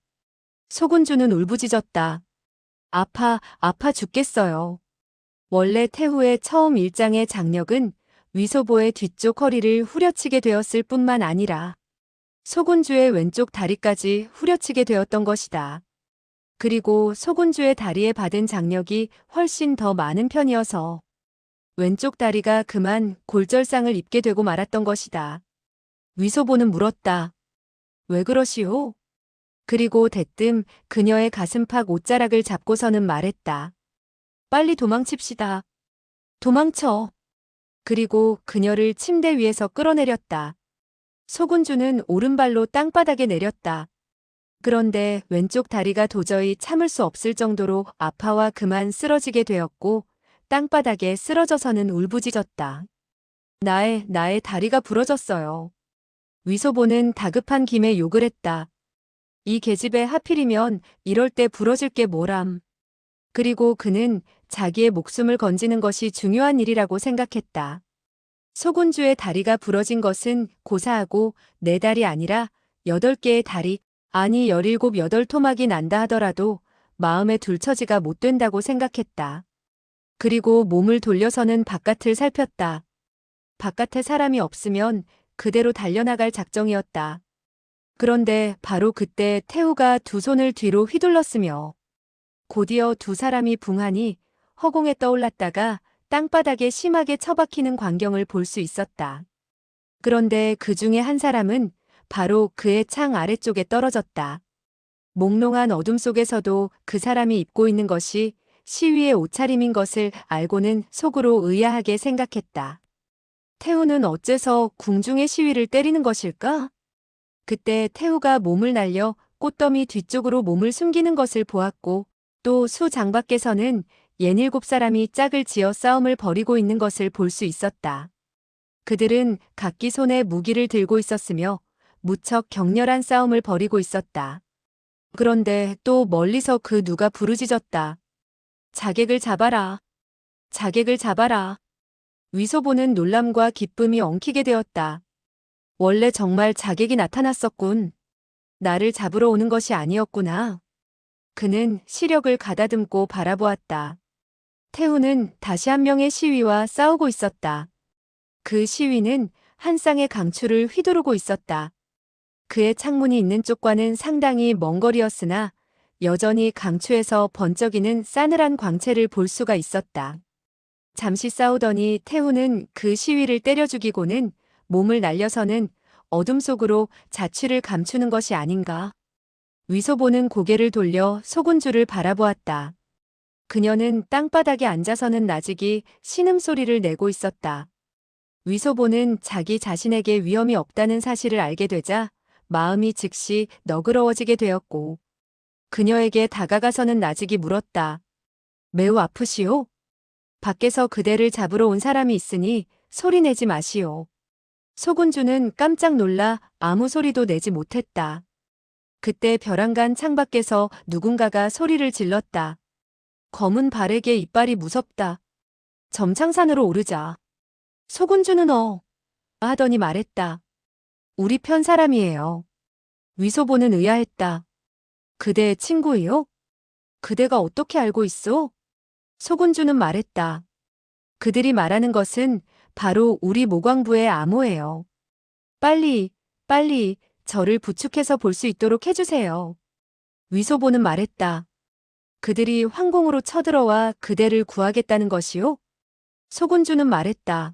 소군주는 울부짖었다. 아파 죽겠어요. 원래 태후의 처음 일장의 장력은 위소보의 뒤쪽 허리를 후려치게 되었을 뿐만 아니라 소군주의 왼쪽 다리까지 후려치게 되었던 것이다. 그리고 소군주의 다리에 받은 장력이 훨씬 더 많은 편이어서 왼쪽 다리가 그만 골절상을 입게 되고 말았던 것이다. 위소보는 물었다. 왜 그러시오? 그리고 대뜸 그녀의 가슴팍 옷자락을 잡고서는 말했다. 빨리 도망칩시다. 도망쳐. 그리고 그녀를 침대 위에서 끌어내렸다. 소군주는 오른발로 땅바닥에 내렸다. 그런데 왼쪽 다리가 도저히 참을 수 없을 정도로 아파와 그만 쓰러지게 되었고 땅바닥에 쓰러져서는 울부짖었다. 나의 다리가 부러졌어요. 위소보는 다급한 김에 욕을 했다. 이 계집애 하필이면 이럴 때 부러질 게 뭐람. 그리고 그는 자기의 목숨을 건지는 것이 중요한 일이라고 생각했다. 소군주의 다리가 부러진 것은 고사하고 4달이 아니라 8개의 다리, 아니 17, 8토막이 난다 하더라도 마음에 둘 처지가 못 된다고 생각했다. 그리고 몸을 돌려서는 바깥을 살폈다. 바깥에 사람이 없으면 그대로 달려나갈 작정이었다. 그런데 바로 그때 태우가 두 손을 뒤로 휘둘렀으며 곧이어 두 사람이 붕하니 허공에 떠올랐다가 땅바닥에 심하게 처박히는 광경을 볼 수 있었다. 그런데 그 중에 한 사람은 바로 그의 창 아래쪽에 떨어졌다. 몽롱한 어둠 속에서도 그 사람이 입고 있는 것이 시위의 옷차림인 것을 알고는 속으로 의아하게 생각했다. 태우는 어째서 궁중의 시위를 때리는 것일까? 그때 태우가 몸을 날려 꽃더미 뒤쪽으로 몸을 숨기는 것을 보았고 또 수 장밖에서는 67사람이 짝을 지어 싸움을 벌이고 있는 것을 볼 수 있었다. 그들은 각기 손에 무기를 들고 있었으며 무척 격렬한 싸움을 벌이고 있었다. 그런데 또 멀리서 그 누가 부르짖었다. 자객을 잡아라. 자객을 잡아라. 위소보는 놀람과 기쁨이 엉키게 되었다. 원래 정말 자객이 나타났었군. 나를 잡으러 오는 것이 아니었구나. 그는 시력을 가다듬고 바라보았다. 태우는 다시 한 명의 시위와 싸우고 있었다. 그 시위는 한 쌍의 강추를 휘두르고 있었다. 그의 창문이 있는 쪽과는 상당히 먼 거리였으나 여전히 강추에서 번쩍이는 싸늘한 광채를 볼 수가 있었다. 잠시 싸우더니 태우는 그 시위를 때려 죽이고는 몸을 날려서는 어둠 속으로 자취를 감추는 것이 아닌가. 위소보는 고개를 돌려 소군주를 바라보았다. 그녀는 땅바닥에 앉아서는 나직이 신음소리를 내고 있었다. 위소보는 자기 자신에게 위험이 없다는 사실을 알게 되자 마음이 즉시 너그러워지게 되었고 그녀에게 다가가서는 나직이 물었다. 매우 아프시오? 밖에서 그대를 잡으러 온 사람이 있으니 소리내지 마시오. 소군주는 깜짝 놀라 아무 소리도 내지 못했다. 그때 벼랑간 창밖에서 누군가가 소리를 질렀다. 검은 발에게 이빨이 무섭다. 점창산으로 오르자. 소군주는 하더니 말했다. 우리 편 사람이에요. 위소보는 의아했다. 그대의 친구이요? 그대가 어떻게 알고 있어? 소군주는 말했다. 그들이 말하는 것은 바로 우리 모광부의 암호예요. 빨리 저를 부축해서 볼 수 있도록 해주세요. 위소보는 말했다. 그들이 황궁으로 쳐들어와 그대를 구하겠다는 것이요? 소군주는 말했다.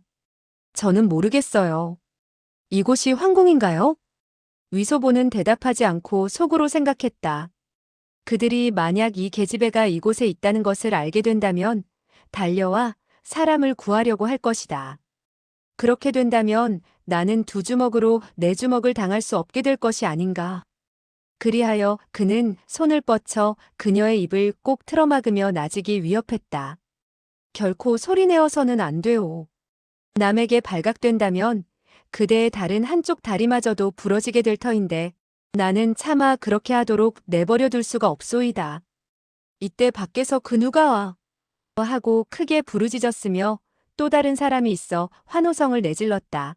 저는 모르겠어요. 이곳이 황궁인가요? 위소보는 대답하지 않고 속으로 생각했다. 그들이 만약 이 계집애가 이곳에 있다는 것을 알게 된다면 달려와 사람을 구하려고 할 것이다. 그렇게 된다면 나는 두 주먹으로 네 주먹을 당할 수 없게 될 것이 아닌가. 그리하여 그는 손을 뻗쳐 그녀의 입을 꼭 틀어막으며 나직이 위협했다. 결코 소리내어서는 안 돼오. 남에게 발각된다면 그대의 다른 한쪽 다리마저도 부러지게 될 터인데 나는 차마 그렇게 하도록 내버려 둘 수가 없소이다. 이때 밖에서 그 누가 와 하고 크게 부르짖었으며 또 다른 사람이 있어 환호성을 내질렀다.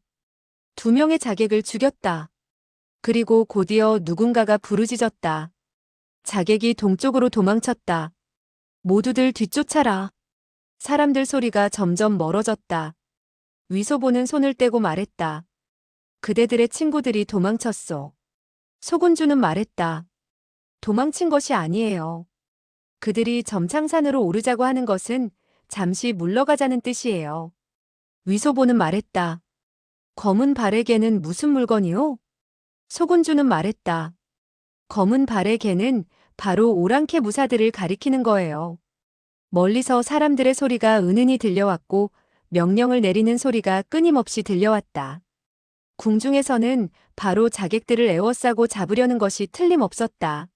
두 명의 자객을 죽였다. 그리고 곧이어 누군가가 부르짖었다. 자객이 동쪽으로 도망쳤다. 모두들 뒤쫓아라. 사람들 소리가 점점 멀어졌다. 위소보는 손을 떼고 말했다. 그대들의 친구들이 도망쳤소. 소군주는 말했다. 도망친 것이 아니에요. 그들이 점창산으로 오르자고 하는 것은 잠시 물러가자는 뜻이에요. 위소보는 말했다. 검은 발의 개는 무슨 물건이오? 소군주는 말했다. 검은 발의 개는 바로 오랑캐 무사들을 가리키는 거예요. 멀리서 사람들의 소리가 은은히 들려왔고 명령을 내리는 소리가 끊임없이 들려왔다. 궁중에서는 바로 자객들을 에워싸고 잡으려는 것이 틀림없었다.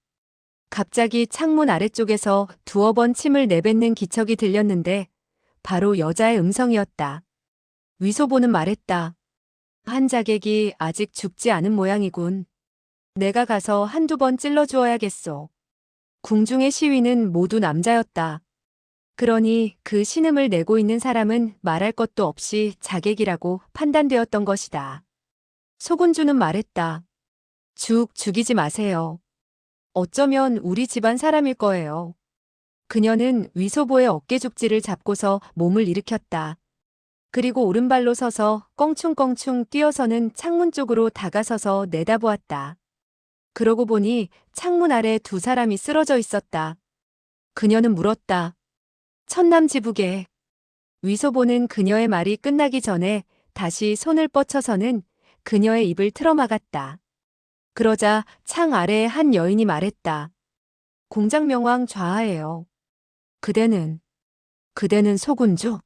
갑자기 창문 아래쪽에서 두어 번 침을 내뱉는 기척이 들렸는데 바로 여자의 음성이었다. 위소보는 말했다. 한 자객이 아직 죽지 않은 모양이군. 내가 가서 한두 번 찔러주어야겠소. 궁중의 시위는 모두 남자였다. 그러니 그 신음을 내고 있는 사람은 말할 것도 없이 자객이라고 판단되었던 것이다. 소군주는 말했다. 죽이지 마세요. 어쩌면 우리 집안 사람일 거예요. 그녀는 위소보의 어깨죽지를 잡고서 몸을 일으켰다. 그리고 오른발로 서서 껑충껑충 뛰어서는 창문 쪽으로 다가서서 내다보았다. 그러고 보니 창문 아래 두 사람이 쓰러져 있었다. 그녀는 물었다. 천남지북에. 위소보는 그녀의 말이 끝나기 전에 다시 손을 뻗쳐서는 그녀의 입을 틀어막았다. 그러자 창 아래에 한 여인이 말했다. 공장명왕 좌하예요. 그대는 소군주?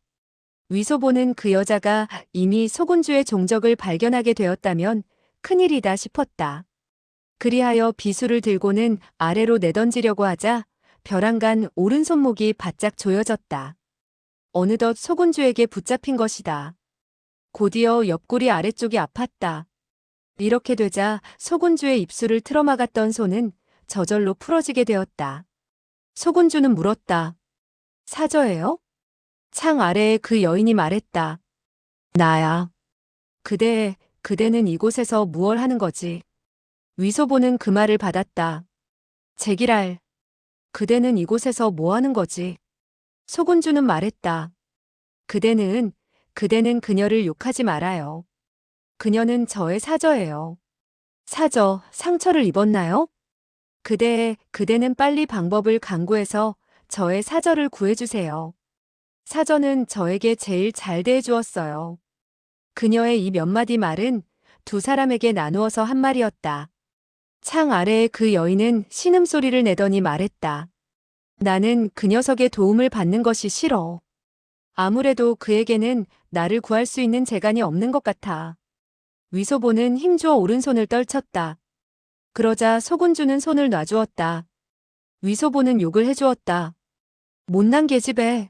위소보는 그 여자가 이미 소군주의 종적을 발견하게 되었다면 큰일이다 싶었다. 그리하여 비수를 들고는 아래로 내던지려고 하자 벼랑간 오른손목이 바짝 조여졌다. 어느덧 소군주에게 붙잡힌 것이다. 곧이어 옆구리 아래쪽이 아팠다. 이렇게 되자 소군주의 입술을 틀어막았던 손은 저절로 풀어지게 되었다. 소군주는 물었다. 사저예요? 창 아래에 그 여인이 말했다. 나야. 그대는 이곳에서 무얼 하는 거지? 위소보는 그 말을 받았다. 제기랄. 그대는 이곳에서 뭐 하는 거지? 소군주는 말했다. 그대는 그녀를 욕하지 말아요. 그녀는 저의 사저예요. 사저, 상처를 입었나요? 그대는 빨리 방법을 강구해서 저의 사저를 구해주세요. 사저는 저에게 제일 잘 대해주었어요. 그녀의 이 몇 마디 말은 두 사람에게 나누어서 한 말이었다. 창 아래의 그 여인은 신음소리를 내더니 말했다. 나는 그 녀석의 도움을 받는 것이 싫어. 아무래도 그에게는 나를 구할 수 있는 재간이 없는 것 같아. 위소보는 힘주어 오른손을 떨쳤다. 그러자 소군주는 손을 놔주었다. 위소보는 욕을 해주었다. 못난 계집애.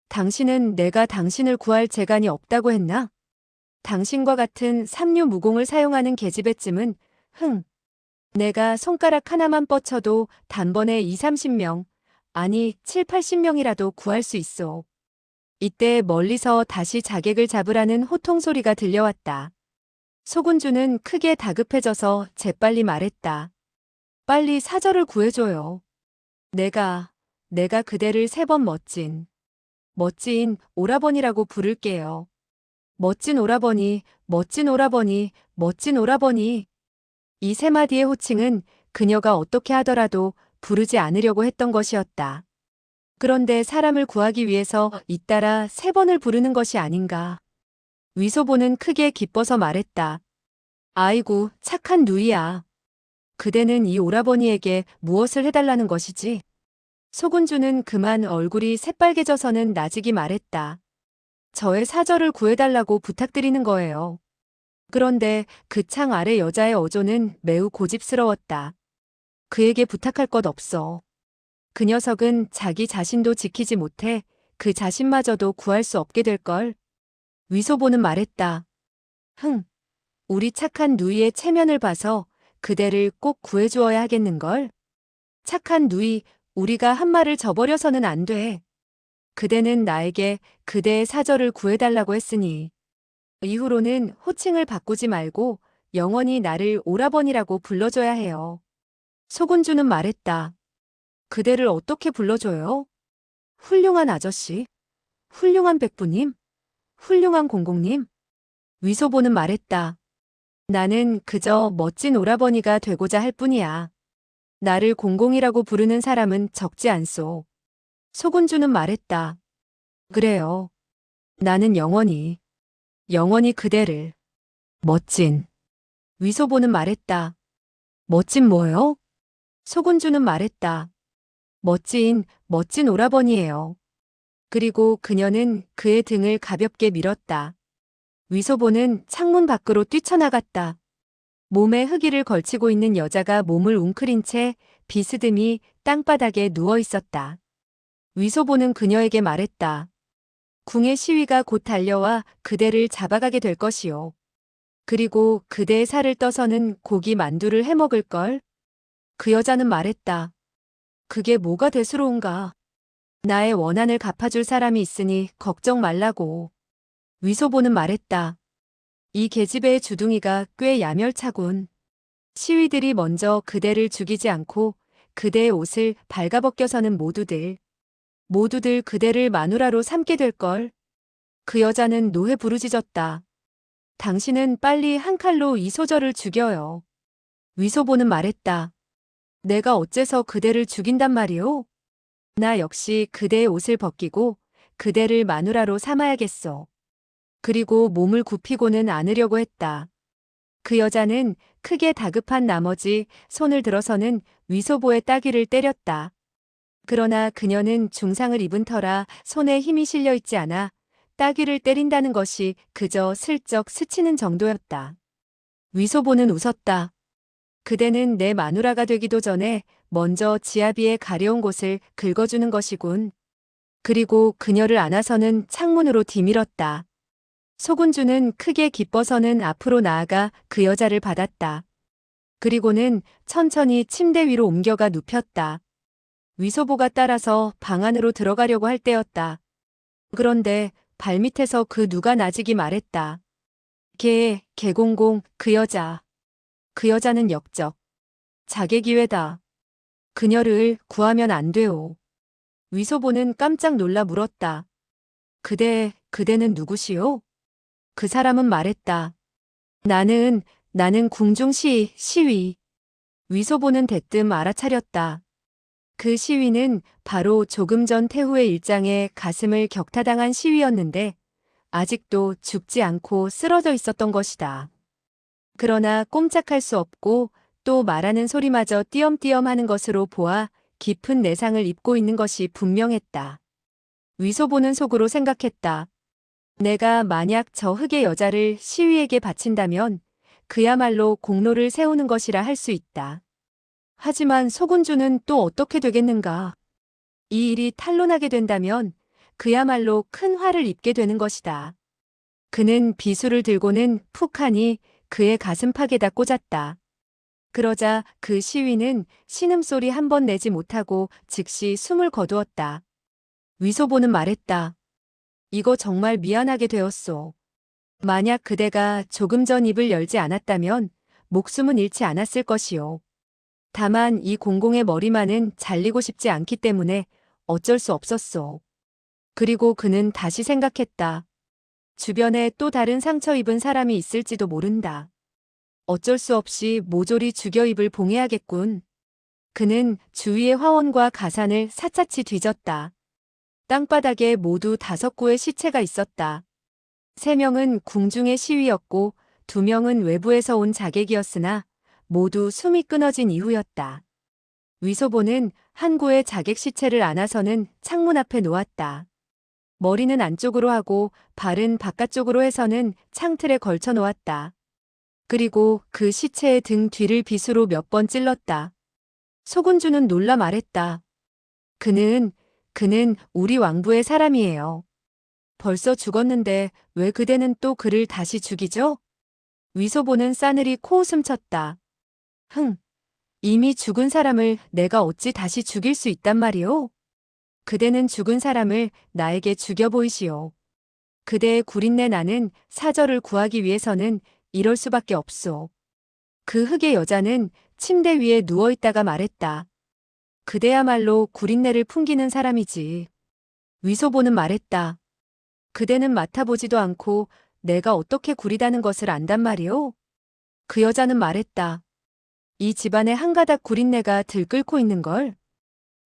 당신은 내가 당신을 구할 재간이 없다고 했나? 당신과 같은 삼류무공을 사용하는 계집애쯤은 내가 손가락 하나만 뻗쳐도 단번에 2, 30명, 아니 7, 80명이라도 구할 수 있어. 이때 멀리서 다시 자객을 잡으라는 호통 소리가 들려왔다. 소군주는 크게 다급해져서 재빨리 말했다. 빨리 사절을 구해줘요. 내가 그대를 3번 멋진 오라버니라고 부를게요. 멋진 오라버니, 멋진 오라버니, 멋진 오라버니. 이 3마디의 호칭은 그녀가 어떻게 하더라도 부르지 않으려고 했던 것이었다. 그런데 사람을 구하기 위해서 잇따라 3번을 부르는 것이 아닌가. 위소보는 크게 기뻐서 말했다. 아이고, 착한 누이야. 그대는 이 오라버니에게 무엇을 해달라는 것이지? 소군주는 그만 얼굴이 새빨개져서는 나직이 말했다. 저의 사절을 구해달라고 부탁드리는 거예요. 그런데 그 창 아래 여자의 어조는 매우 고집스러웠다. 그에게 부탁할 것 없어. 그 녀석은 자기 자신도 지키지 못해 그 자신마저도 구할 수 없게 될걸. 위소보는 말했다. 우리 착한 누이의 체면을 봐서 그대를 꼭 구해주어야 하겠는걸. 착한 누이, 우리가 한 말을 저버려서는 안 돼. 그대는 나에게 그대의 사절을 구해달라고 했으니 이후로는 호칭을 바꾸지 말고 영원히 나를 오라버니라고 불러줘야 해요. 소군주는 말했다. 그대를 어떻게 불러줘요? 훌륭한 아저씨, 훌륭한 백부님, 훌륭한 공공님. 위소보는 말했다. 나는 그저 멋진 오라버니가 되고자 할 뿐이야. 나를 공공이라고 부르는 사람은 적지 않소. 소군주는 말했다. 그래요. 나는 영원히 그대를. 멋진. 위소보는 말했다. 멋진 뭐요? 소군주는 말했다. 멋진 오라버니예요. 그리고 그녀는 그의 등을 가볍게 밀었다. 위소보는 창문 밖으로 뛰쳐나갔다. 몸에 흙이를 걸치고 있는 여자가 몸을 웅크린 채 비스듬히 땅바닥에 누워 있었다. 위소보는 그녀에게 말했다. 궁의 시위가 곧 달려와 그대를 잡아가게 될 것이요. 그리고 그대의 살을 떠서는 고기 만두를 해먹을걸. 그 여자는 말했다. 그게 뭐가 대수로운가. 나의 원한을 갚아줄 사람이 있으니 걱정 말라고. 위소보는 말했다. 이 계집애의 주둥이가 꽤 야멸차군. 시위들이 먼저 그대를 죽이지 않고 그대의 옷을 발가벗겨서는 모두들 그대를 마누라로 삼게 될걸. 그 여자는 노해 부르짖었다. 당신은 빨리 한 칼로 이 소절을 죽여요. 위소보는 말했다. 내가 어째서 그대를 죽인단 말이오? 나 역시 그대의 옷을 벗기고 그대를 마누라로 삼아야겠어. 그리고 몸을 굽히고는 않으려고 했다. 그 여자는 크게 다급한 나머지 손을 들어서는 위소보의 따귀를 때렸다. 그러나 그녀는 중상을 입은 터라 손에 힘이 실려 있지 않아 따귀를 때린다는 것이 그저 슬쩍 스치는 정도였다. 위소보는 웃었다. 그대는 내 마누라가 되기도 전에 먼저 지아비의 가려운 곳을 긁어주는 것이군. 그리고 그녀를 안아서는 창문으로 디밀었다. 소군주는 크게 기뻐서는 앞으로 나아가 그 여자를 받았다. 그리고는 천천히 침대 위로 옮겨가 눕혔다. 위소보가 따라서 방 안으로 들어가려고 할 때였다. 그런데 발밑에서 그 누가 나직이 말했다. 개공공, 그 여자는 역적. 자객 기회다. 그녀를 구하면 안 돼요. 위소보는 깜짝 놀라 물었다. 그대는 누구시오? 그 사람은 말했다. 나는 시위. 위소보는 대뜸 알아차렸다. 그 시위는 바로 조금 전 태후의 일장에 가슴을 격타당한 시위였는데 아직도 죽지 않고 쓰러져 있었던 것이다. 그러나 꼼짝할 수 없고 또 말하는 소리마저 띄엄띄엄 하는 것으로 보아 깊은 내상을 입고 있는 것이 분명했다. 위소보는 속으로 생각했다. 내가 만약 저 흑의 여자를 시위에게 바친다면 그야말로 공로를 세우는 것이라 할 수 있다. 하지만 소군주는 또 어떻게 되겠는가? 이 일이 탄로나게 된다면 그야말로 큰 화를 입게 되는 것이다. 그는 비수를 들고는 푹하니 그의 가슴팍에다 꽂았다. 그러자 그 시위는 신음소리 한 번 내지 못하고 즉시 숨을 거두었다. 위소보는 말했다. 이거 정말 미안하게 되었소. 만약 그대가 조금 전 입을 열지 않았다면 목숨은 잃지 않았을 것이오. 다만 이 공공의 머리만은 잘리고 싶지 않기 때문에 어쩔 수 없었소. 그리고 그는 다시 생각했다. 주변에 또 다른 상처 입은 사람이 있을지도 모른다. 어쩔 수 없이 모조리 죽여 입을 봉해야겠군. 그는 주위의 화원과 가산을 샅샅이 뒤졌다. 땅바닥에 모두 5구의 시체가 있었다. 3명은 궁중의 시위였고 2명은 외부에서 온 자객이었으나 모두 숨이 끊어진 이후였다. 위소보는 한 구의 자객 시체를 안아서는 창문 앞에 놓았다. 머리는 안쪽으로 하고 발은 바깥쪽으로 해서는 창틀에 걸쳐 놓았다. 그리고 그 시체의 등 뒤를 빗으로 몇 번 찔렀다. 소군주는 놀라 말했다. 그는 우리 왕부의 사람이에요. 벌써 죽었는데 왜 그대는 또 그를 다시 죽이죠? 위소보는 싸늘히 코웃음 쳤다. 이미 죽은 사람을 내가 어찌 다시 죽일 수 있단 말이오? 그대는 죽은 사람을 나에게 죽여 보이시오. 그대의 구린내 나는 사절을 구하기 위해서는 이럴 수밖에 없소. 그 흑의 여자는 침대 위에 누워있다가 말했다. 그대야말로 구린내를 풍기는 사람이지. 위소보는 말했다. 그대는 맡아보지도 않고 내가 어떻게 구리다는 것을 안단 말이오? 그 여자는 말했다. 이 집안에 한 가닥 구린내가 들끓고 있는걸.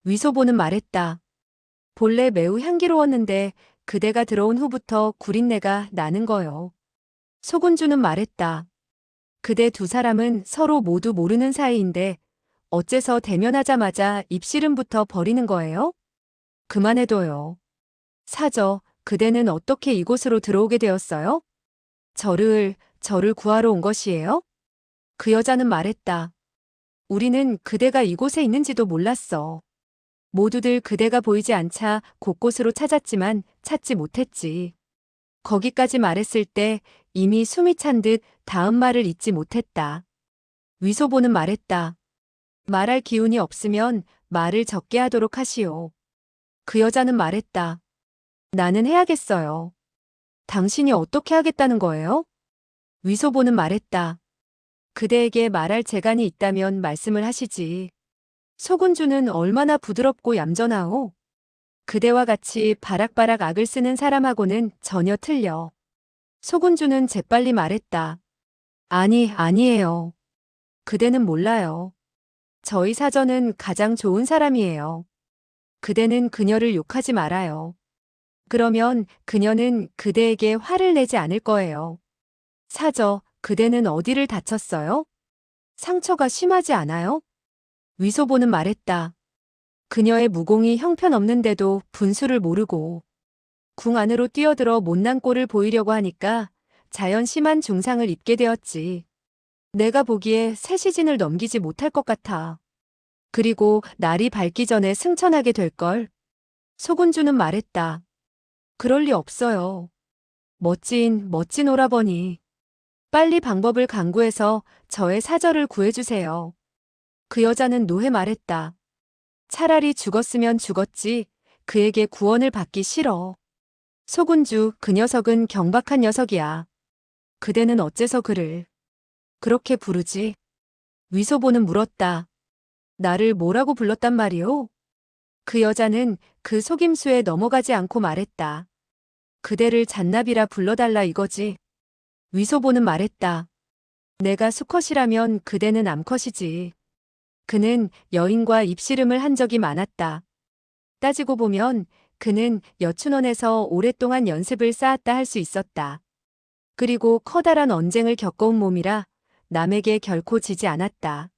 위소보는 말했다. 본래 매우 향기로웠는데 그대가 들어온 후부터 구린내가 나는 거요. 소군주는 말했다. 그대 2사람은 서로 모두 모르는 사이인데 어째서 대면하자마자 입씨름부터 벌이는 거예요? 그만해둬요. 사저, 그대는 어떻게 이곳으로 들어오게 되었어요? 저를 구하러 온 것이에요? 그 여자는 말했다. 우리는 그대가 이곳에 있는지도 몰랐어. 모두들 그대가 보이지 않자 곳곳으로 찾았지만 찾지 못했지. 거기까지 말했을 때 이미 숨이 찬 듯 다음 말을 잇지 못했다. 위소보는 말했다. 말할 기운이 없으면 말을 적게 하도록 하시오. 그 여자는 말했다. 나는 해야겠어요. 당신이 어떻게 하겠다는 거예요? 위소보는 말했다. 그대에게 말할 재간이 있다면 말씀을 하시지. 소군주는 얼마나 부드럽고 얌전하오. 그대와 같이 바락바락 악을 쓰는 사람하고는 전혀 틀려. 소군주는 재빨리 말했다. 아니에요. 그대는 몰라요. 저희 사저는 가장 좋은 사람이에요. 그대는 그녀를 욕하지 말아요. 그러면 그녀는 그대에게 화를 내지 않을 거예요. 사저, 그대는 어디를 다쳤어요? 상처가 심하지 않아요? 위소보는 말했다. 그녀의 무공이 형편없는데도 분수를 모르고 궁 안으로 뛰어들어 못난 꼴을 보이려고 하니까 자연 심한 중상을 입게 되었지. 내가 보기에 새 시즌을 넘기지 못할 것 같아. 그리고 날이 밝기 전에 승천하게 될걸. 소군주는 말했다. 그럴 리 없어요. 멋진 오라버니. 빨리 방법을 강구해서 저의 사저를 구해주세요. 그 여자는 노해 말했다. 차라리 죽었으면 죽었지 그에게 구원을 받기 싫어. 소군주, 그 녀석은 경박한 녀석이야. 그대는 어째서 그를 그렇게 부르지? 위소보는 물었다. 나를 뭐라고 불렀단 말이오? 그 여자는 그 속임수에 넘어가지 않고 말했다. 그대를 잔나비라 불러달라 이거지. 위소보는 말했다. 내가 수컷이라면 그대는 암컷이지. 그는 여인과 입씨름을 한 적이 많았다. 따지고 보면 그는 여춘원에서 오랫동안 연습을 쌓았다 할 수 있었다. 그리고 커다란 언쟁을 겪어온 몸이라 남에게 결코 지지 않았다.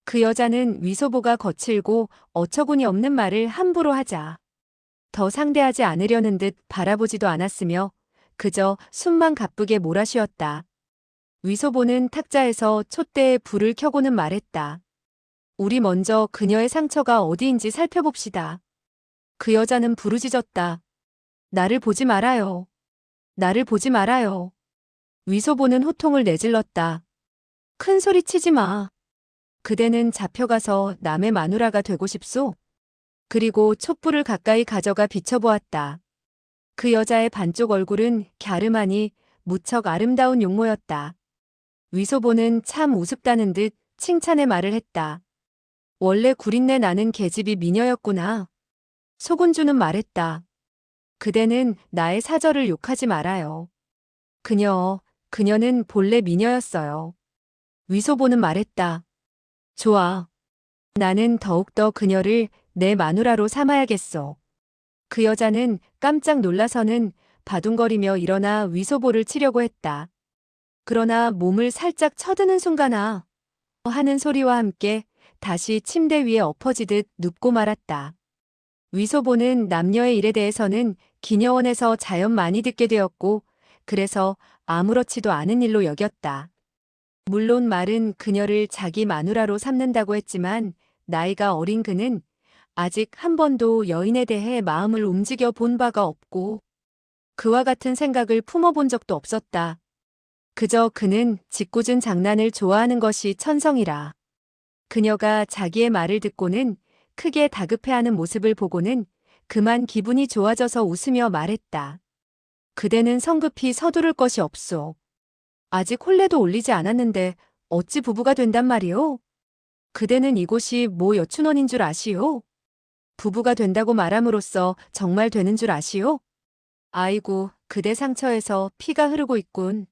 그 여자는 위소보가 거칠고 어처구니 없는 말을 함부로 하자 더 상대하지 않으려는 듯 바라보지도 않았으며 그저 숨만 가쁘게 몰아쉬었다. 위소보는 탁자에서 촛대에 불을 켜고는 말했다. 우리 먼저 그녀의 상처가 어디인지 살펴봅시다. 그 여자는 부르짖었다. 나를 보지 말아요. 나를 보지 말아요. 위소보는 호통을 내질렀다. 큰 소리 치지 마. 그대는 잡혀가서 남의 마누라가 되고 싶소? 그리고 촛불을 가까이 가져가 비춰보았다. 그 여자의 반쪽 얼굴은 갸름하니 무척 아름다운 용모였다. 위소보는 참 우습다는 듯 칭찬의 말을 했다. 원래 구린내 나는 계집이 미녀였구나. 소군주는 말했다. 그대는 나의 사절을 욕하지 말아요. 그녀는 본래 미녀였어요. 위소보는 말했다. 좋아. 나는 더욱더 그녀를 내 마누라로 삼아야겠어. 그 여자는 깜짝 놀라서는 바둥거리며 일어나 위소보를 치려고 했다. 그러나 몸을 살짝 쳐드는 순간 하는 소리와 함께 다시 침대 위에 엎어지듯 눕고 말았다. 위소보는 남녀의 일에 대해서는 기녀원에서 자연 많이 듣게 되었고 그래서 아무렇지도 않은 일로 여겼다. 물론 말은 그녀를 자기 마누라로 삼는다고 했지만 나이가 어린 그는 아직 한 번도 여인에 대해 마음을 움직여 본 바가 없고 그와 같은 생각을 품어본 적도 없었다. 그저 그는 짓궂은 장난을 좋아하는 것이 천성이라. 그녀가 자기의 말을 듣고는 크게 다급해하는 모습을 보고는 그만 기분이 좋아져서 웃으며 말했다. 그대는 성급히 서두를 것이 없소. 아직 혼례도 올리지 않았는데 어찌 부부가 된단 말이오? 그대는 이곳이 모 여춘원인 줄 아시오? 부부가 된다고 말함으로써 정말 되는 줄 아시오? 아이고, 그대 상처에서 피가 흐르고 있군.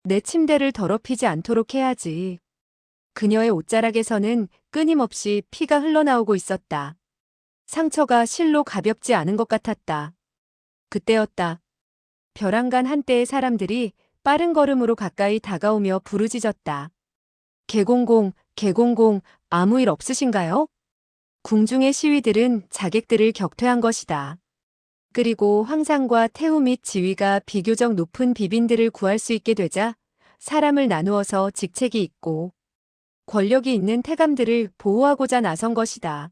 내 침대를 더럽히지 않도록 해야지. 그녀의 옷자락에서는 끊임없이 피가 흘러나오고 있었다. 상처가 실로 가볍지 않은 것 같았다. 그때였다. 벼랑간 한때의 사람들이 빠른 걸음으로 가까이 다가오며 부르짖었다. 개공공, 개공공, 아무 일 없으신가요? 궁중의 시위들은 자객들을 격퇴한 것이다. 그리고 황상과 태후 및 지위가 비교적 높은 비빈들을 구할 수 있게 되자 사람을 나누어서 직책이 있고 권력이 있는 태감들을 보호하고자 나선 것이다.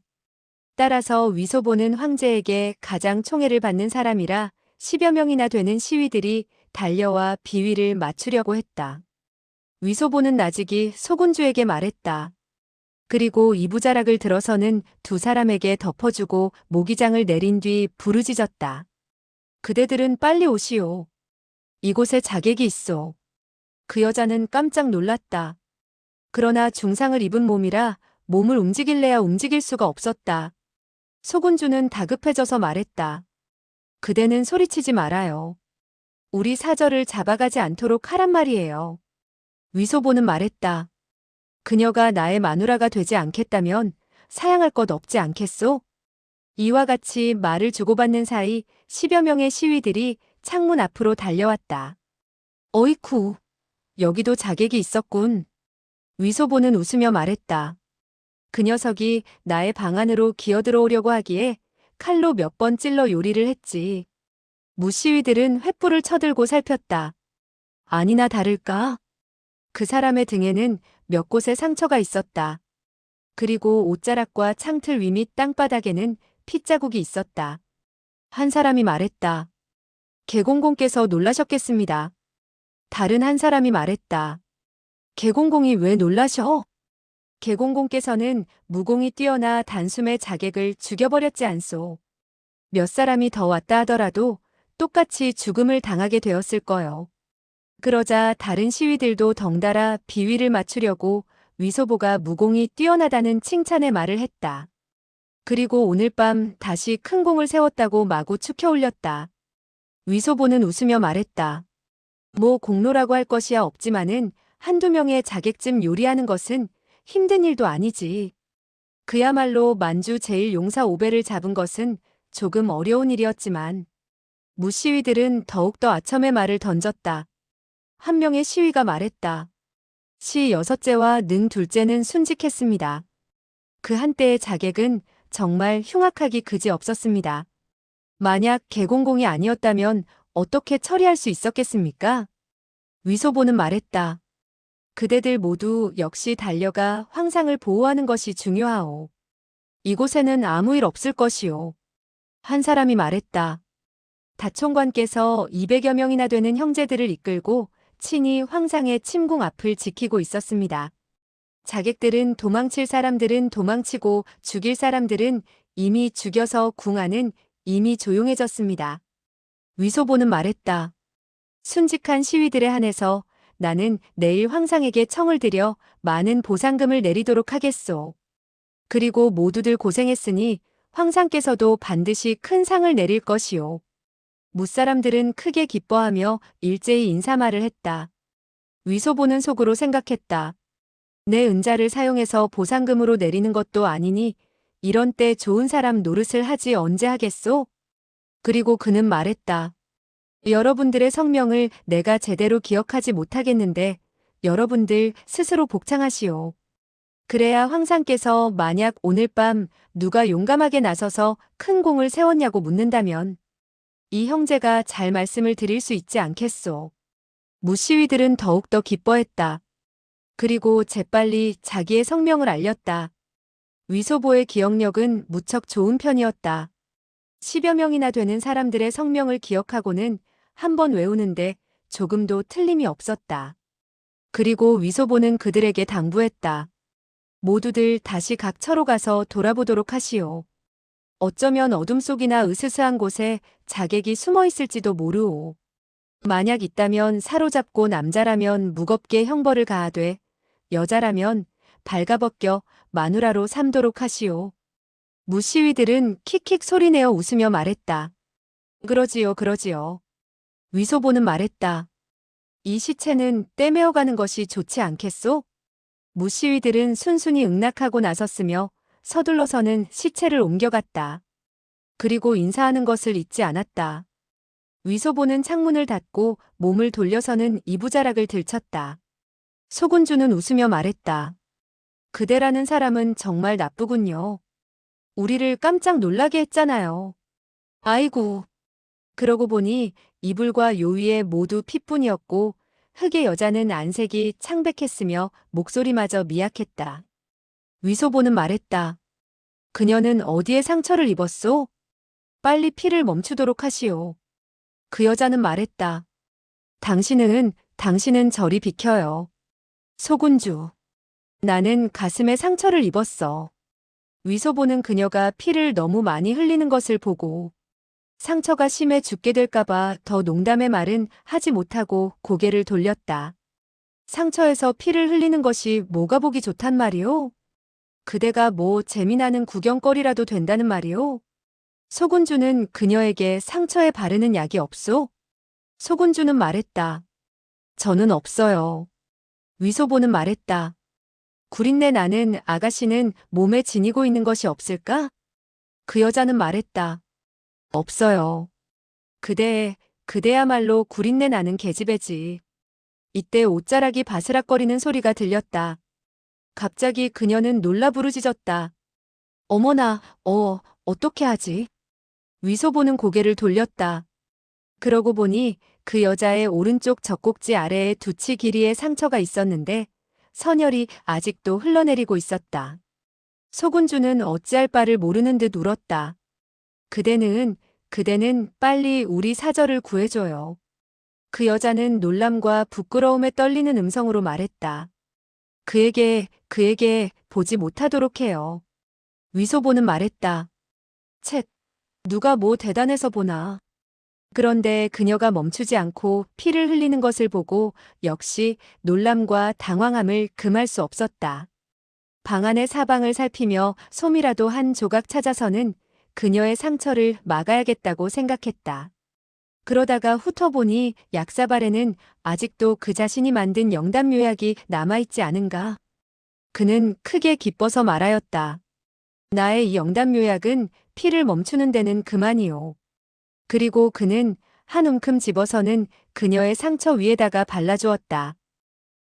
따라서 위소보는 황제에게 가장 총애를 받는 사람이라 10여 명이나 되는 시위들이 달려와 비위를 맞추려고 했다. 위소보는 나직이 소군주에게 말했다. 그리고 이부자락을 들어서는 두 사람에게 덮어주고 모기장을 내린 뒤 부르짖었다. 그대들은 빨리 오시오. 이곳에 자객이 있어. 그 여자는 깜짝 놀랐다. 그러나 중상을 입은 몸이라 몸을 움직일래야 움직일 수가 없었다. 소군주는 다급해져서 말했다. 그대는 소리치지 말아요. 우리 사절을 잡아가지 않도록 하란 말이에요. 위소보는 말했다. 그녀가 나의 마누라가 되지 않겠다면 사양할 것 없지 않겠소? 이와 같이 말을 주고받는 사이 10여 명의 시위들이 창문 앞으로 달려왔다. 어이쿠, 여기도 자객이 있었군. 위소보는 웃으며 말했다. 그 녀석이 나의 방 안으로 기어들어오려고 하기에 칼로 몇 번 찔러 요리를 했지. 무시위들은 횃불을 쳐들고 살폈다. 아니나 다를까? 그 사람의 등에는 몇 곳에 상처가 있었다. 그리고 옷자락과 창틀 위 및 땅바닥에는 핏자국이 있었다. 한 사람이 말했다. 개공공께서 놀라셨겠습니다. 다른 한 사람이 말했다. 개공공이 왜 놀라셔? 개공공께서는 무공이 뛰어나 단숨에 자객을 죽여버렸지 않소. 몇 사람이 더 왔다 하더라도 똑같이 죽음을 당하게 되었을 거요. 그러자 다른 시위들도 덩달아 비위를 맞추려고 위소보가 무공이 뛰어나다는 칭찬의 말을 했다. 그리고 오늘 밤 다시 큰 공을 세웠다고 마구 추켜 올렸다. 위소보는 웃으며 말했다. 뭐 공로라고 할 것이야 없지만은 한두 명의 자객쯤 요리하는 것은 힘든 일도 아니지. 그야말로 만주 제1용사 5배를 잡은 것은 조금 어려운 일이었지만 무시위들은 더욱더 아첨의 말을 던졌다. 한 명의 시위가 말했다. 시 여섯째와 능 둘째는 순직했습니다. 그 한때의 자객은 정말 흉악하기 그지 없었습니다. 만약 개공공이 아니었다면 어떻게 처리할 수 있었겠습니까? 위소보는 말했다. 그대들 모두 역시 달려가 황상을 보호하는 것이 중요하오. 이곳에는 아무 일 없을 것이오. 한 사람이 말했다. 다총관께서 200여 명이나 되는 형제들을 이끌고 친히 황상의 침궁 앞을 지키고 있었습니다. 자객들은 도망칠 사람들은 도망치고 죽일 사람들은 이미 죽여서 궁 안은 이미 조용해졌습니다. 위소보는 말했다. 순직한 시위들에 한해서 나는 내일 황상에게 청을 드려 많은 보상금을 내리도록 하겠소. 그리고 모두들 고생했으니 황상께서도 반드시 큰 상을 내릴 것이오. 무사람들은 크게 기뻐하며 일제히 인사말을 했다. 위소보는 속으로 생각했다. 내 은자를 사용해서 보상금으로 내리는 것도 아니니 이런 때 좋은 사람 노릇을 하지 언제 하겠소? 그리고 그는 말했다. 여러분들의 성명을 내가 제대로 기억하지 못하겠는데 여러분들 스스로 복창하시오. 그래야 황상께서 만약 오늘 밤 누가 용감하게 나서서 큰 공을 세웠냐고 묻는다면 이 형제가 잘 말씀을 드릴 수 있지 않겠소. 무시위들은 더욱더 기뻐했다. 그리고 재빨리 자기의 성명을 알렸다. 위소보의 기억력은 무척 좋은 편이었다. 10여 명이나 되는 사람들의 성명을 기억하고는 한 번 외우는데 조금도 틀림이 없었다. 그리고 위소보는 그들에게 당부했다. 모두들 다시 각 처로 가서 돌아보도록 하시오. 어쩌면 어둠 속이나 으스스한 곳에 자객이 숨어 있을지도 모르오. 만약 있다면 사로잡고 남자라면 무겁게 형벌을 가하되 여자라면 발가벗겨 마누라로 삼도록 하시오. 무시위들은 킥킥 소리내어 웃으며 말했다. 그러지요, 그러지요. 위소보는 말했다. 이 시체는 떼매어가는 것이 좋지 않겠소? 무시위들은 순순히 응낙하고 나섰으며 서둘러서는 시체를 옮겨갔다. 그리고 인사하는 것을 잊지 않았다. 위소보는 창문을 닫고 몸을 돌려서는 이부자락을 들쳤다. 소군주는 웃으며 말했다. 그대라는 사람은 정말 나쁘군요. 우리를 깜짝 놀라게 했잖아요. 아이고. 그러고 보니 이불과 요위에 모두 피뿐이었고 흑의 여자는 안색이 창백했으며 목소리마저 미약했다. 위소보는 말했다. 그녀는 어디에 상처를 입었소? 빨리 피를 멈추도록 하시오. 그 여자는 말했다. 당신은 저리 비켜요. 소군주. 나는 가슴에 상처를 입었어. 위소보는 그녀가 피를 너무 많이 흘리는 것을 보고 상처가 심해 죽게 될까봐 더 농담의 말은 하지 못하고 고개를 돌렸다. 상처에서 피를 흘리는 것이 뭐가 보기 좋단 말이오? 그대가 뭐 재미나는 구경거리라도 된다는 말이오? 소군주는 그녀에게 상처에 바르는 약이 없소? 소군주는 말했다. 저는 없어요. 위소보는 말했다. 구린내 나는 아가씨는 몸에 지니고 있는 것이 없을까? 그 여자는 말했다. 없어요. 그대야말로 구린내 나는 계집애지. 이때 옷자락이 바스락거리는 소리가 들렸다. 갑자기 그녀는 놀라 부르짖었다. 어머나, 어떻게 하지? 위소보는 고개를 돌렸다. 그러고 보니 그 여자의 오른쪽 젖꼭지 아래에 두치 길이의 상처가 있었는데 선혈이 아직도 흘러내리고 있었다. 소군주는 어찌할 바를 모르는 듯 울었다. 그대는 빨리 우리 사절을 구해줘요. 그 여자는 놀람과 부끄러움에 떨리는 음성으로 말했다. 그에게 보지 못하도록 해요. 위소보는 말했다. 쳇, 누가 뭐 대단해서 보나. 그런데 그녀가 멈추지 않고 피를 흘리는 것을 보고 역시 놀람과 당황함을 금할 수 없었다. 방 안의 사방을 살피며 솜이라도 한 조각 찾아서는 그녀의 상처를 막아야겠다고 생각했다. 그러다가 훑어보니 약사발에는 아직도 그 자신이 만든 영단묘약이 남아있지 않은가. 그는 크게 기뻐서 말하였다. 나의 이 영단묘약은 피를 멈추는 데는 그만이오. 그리고 그는 한 움큼 집어서는 그녀의 상처 위에다가 발라주었다.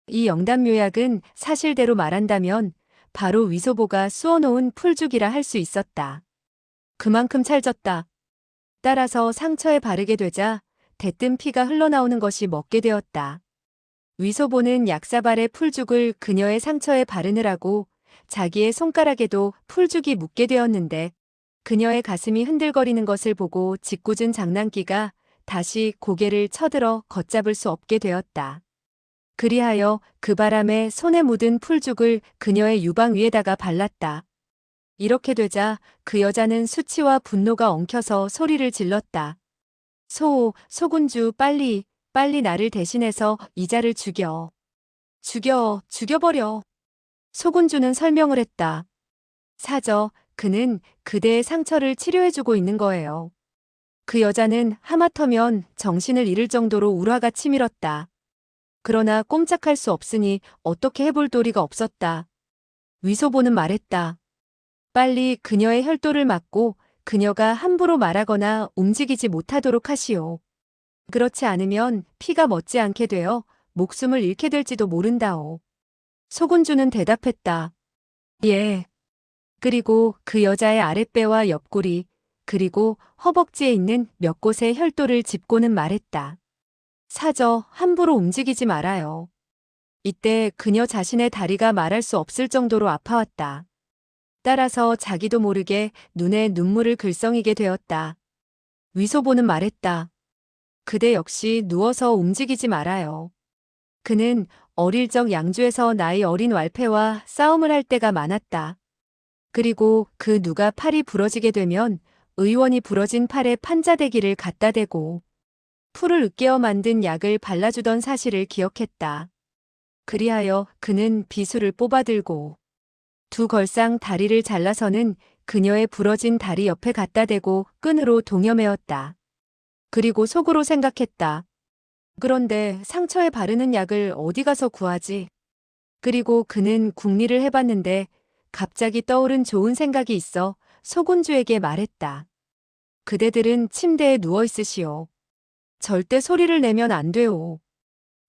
이 영단묘약은 사실대로 말한다면 바로 위소보가 쑤어놓은 풀죽이라 할 수 있었다. 그만큼 찰졌다. 따라서 상처에 바르게 되자 대뜸 피가 흘러나오는 것이 먹게 되었다. 위소보는 약사발의 풀죽을 그녀의 상처에 바르느라고 자기의 손가락에도 풀죽이 묻게 되었는데 그녀의 가슴이 흔들거리는 것을 보고 짓궂은 장난기가 다시 고개를 쳐들어 걷잡을 수 없게 되었다. 그리하여 그 바람에 손에 묻은 풀죽을 그녀의 유방 위에다가 발랐다. 이렇게 되자 그 여자는 수치와 분노가 엉켜서 소리를 질렀다. 소군주 빨리 나를 대신해서 이자를 죽여버려. 소군주는 설명을 했다. 사저, 그는 그대의 상처를 치료해주고 있는 거예요. 그 여자는 하마터면 정신을 잃을 정도로 울화가 치밀었다. 그러나 꼼짝할 수 없으니 어떻게 해볼 도리가 없었다. 위소보는 말했다. 빨리 그녀의 혈도를 막고 그녀가 함부로 말하거나 움직이지 못하도록 하시오. 그렇지 않으면 피가 멎지 않게 되어 목숨을 잃게 될지도 모른다오. 소군주는 대답했다. 예. 그리고 그 여자의 아랫배와 옆구리, 그리고 허벅지에 있는 몇 곳의 혈도를 짚고는 말했다. 사저, 함부로 움직이지 말아요. 이때 그녀 자신의 다리가 말할 수 없을 정도로 아파왔다. 따라서 자기도 모르게 눈에 눈물을 글썽이게 되었다. 위소보는 말했다. 그대 역시 누워서 움직이지 말아요. 그는 어릴 적 양주에서 나이 어린 왈패와 싸움을 할 때가 많았다. 그리고 그 누가 팔이 부러지게 되면 의원이 부러진 팔에 판자대기를 갖다 대고 풀을 으깨어 만든 약을 발라주던 사실을 기억했다. 그리하여 그는 비수를 뽑아들고 두 걸상 다리를 잘라서는 그녀의 부러진 다리 옆에 갖다 대고 끈으로 동여매었다. 그리고 속으로 생각했다. 그런데 상처에 바르는 약을 어디 가서 구하지? 그리고 그는 궁리를 해봤는데 갑자기 떠오른 좋은 생각이 있어 소군주에게 말했다. 그대들은 침대에 누워 있으시오. 절대 소리를 내면 안 돼요.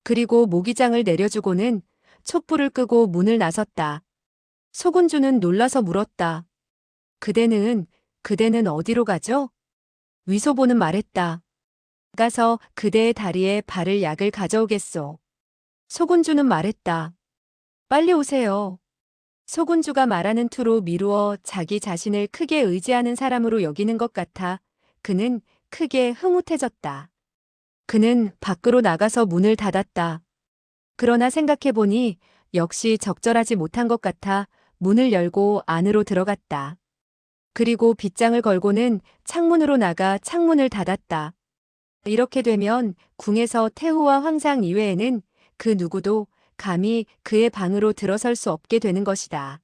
그리고 모기장을 내려주고는 촛불을 끄고 문을 나섰다. 소군주는 놀라서 물었다. 그대는 어디로 가죠? 위소보는 말했다. 가서 그대의 다리에 바를 약을 가져오겠소. 소군주는 말했다. 빨리 오세요. 소군주가 말하는 투로 미루어 자기 자신을 크게 의지하는 사람으로 여기는 것 같아 그는 크게 흐뭇해졌다. 그는 밖으로 나가서 문을 닫았다. 그러나 생각해보니 역시 적절하지 못한 것 같아 문을 열고 안으로 들어갔다. 그리고 빗장을 걸고는 창문으로 나가 창문을 닫았다. 이렇게 되면 궁에서 태후와 황상 이외에는 그 누구도 감히 그의 방으로 들어설 수 없게 되는 것이다.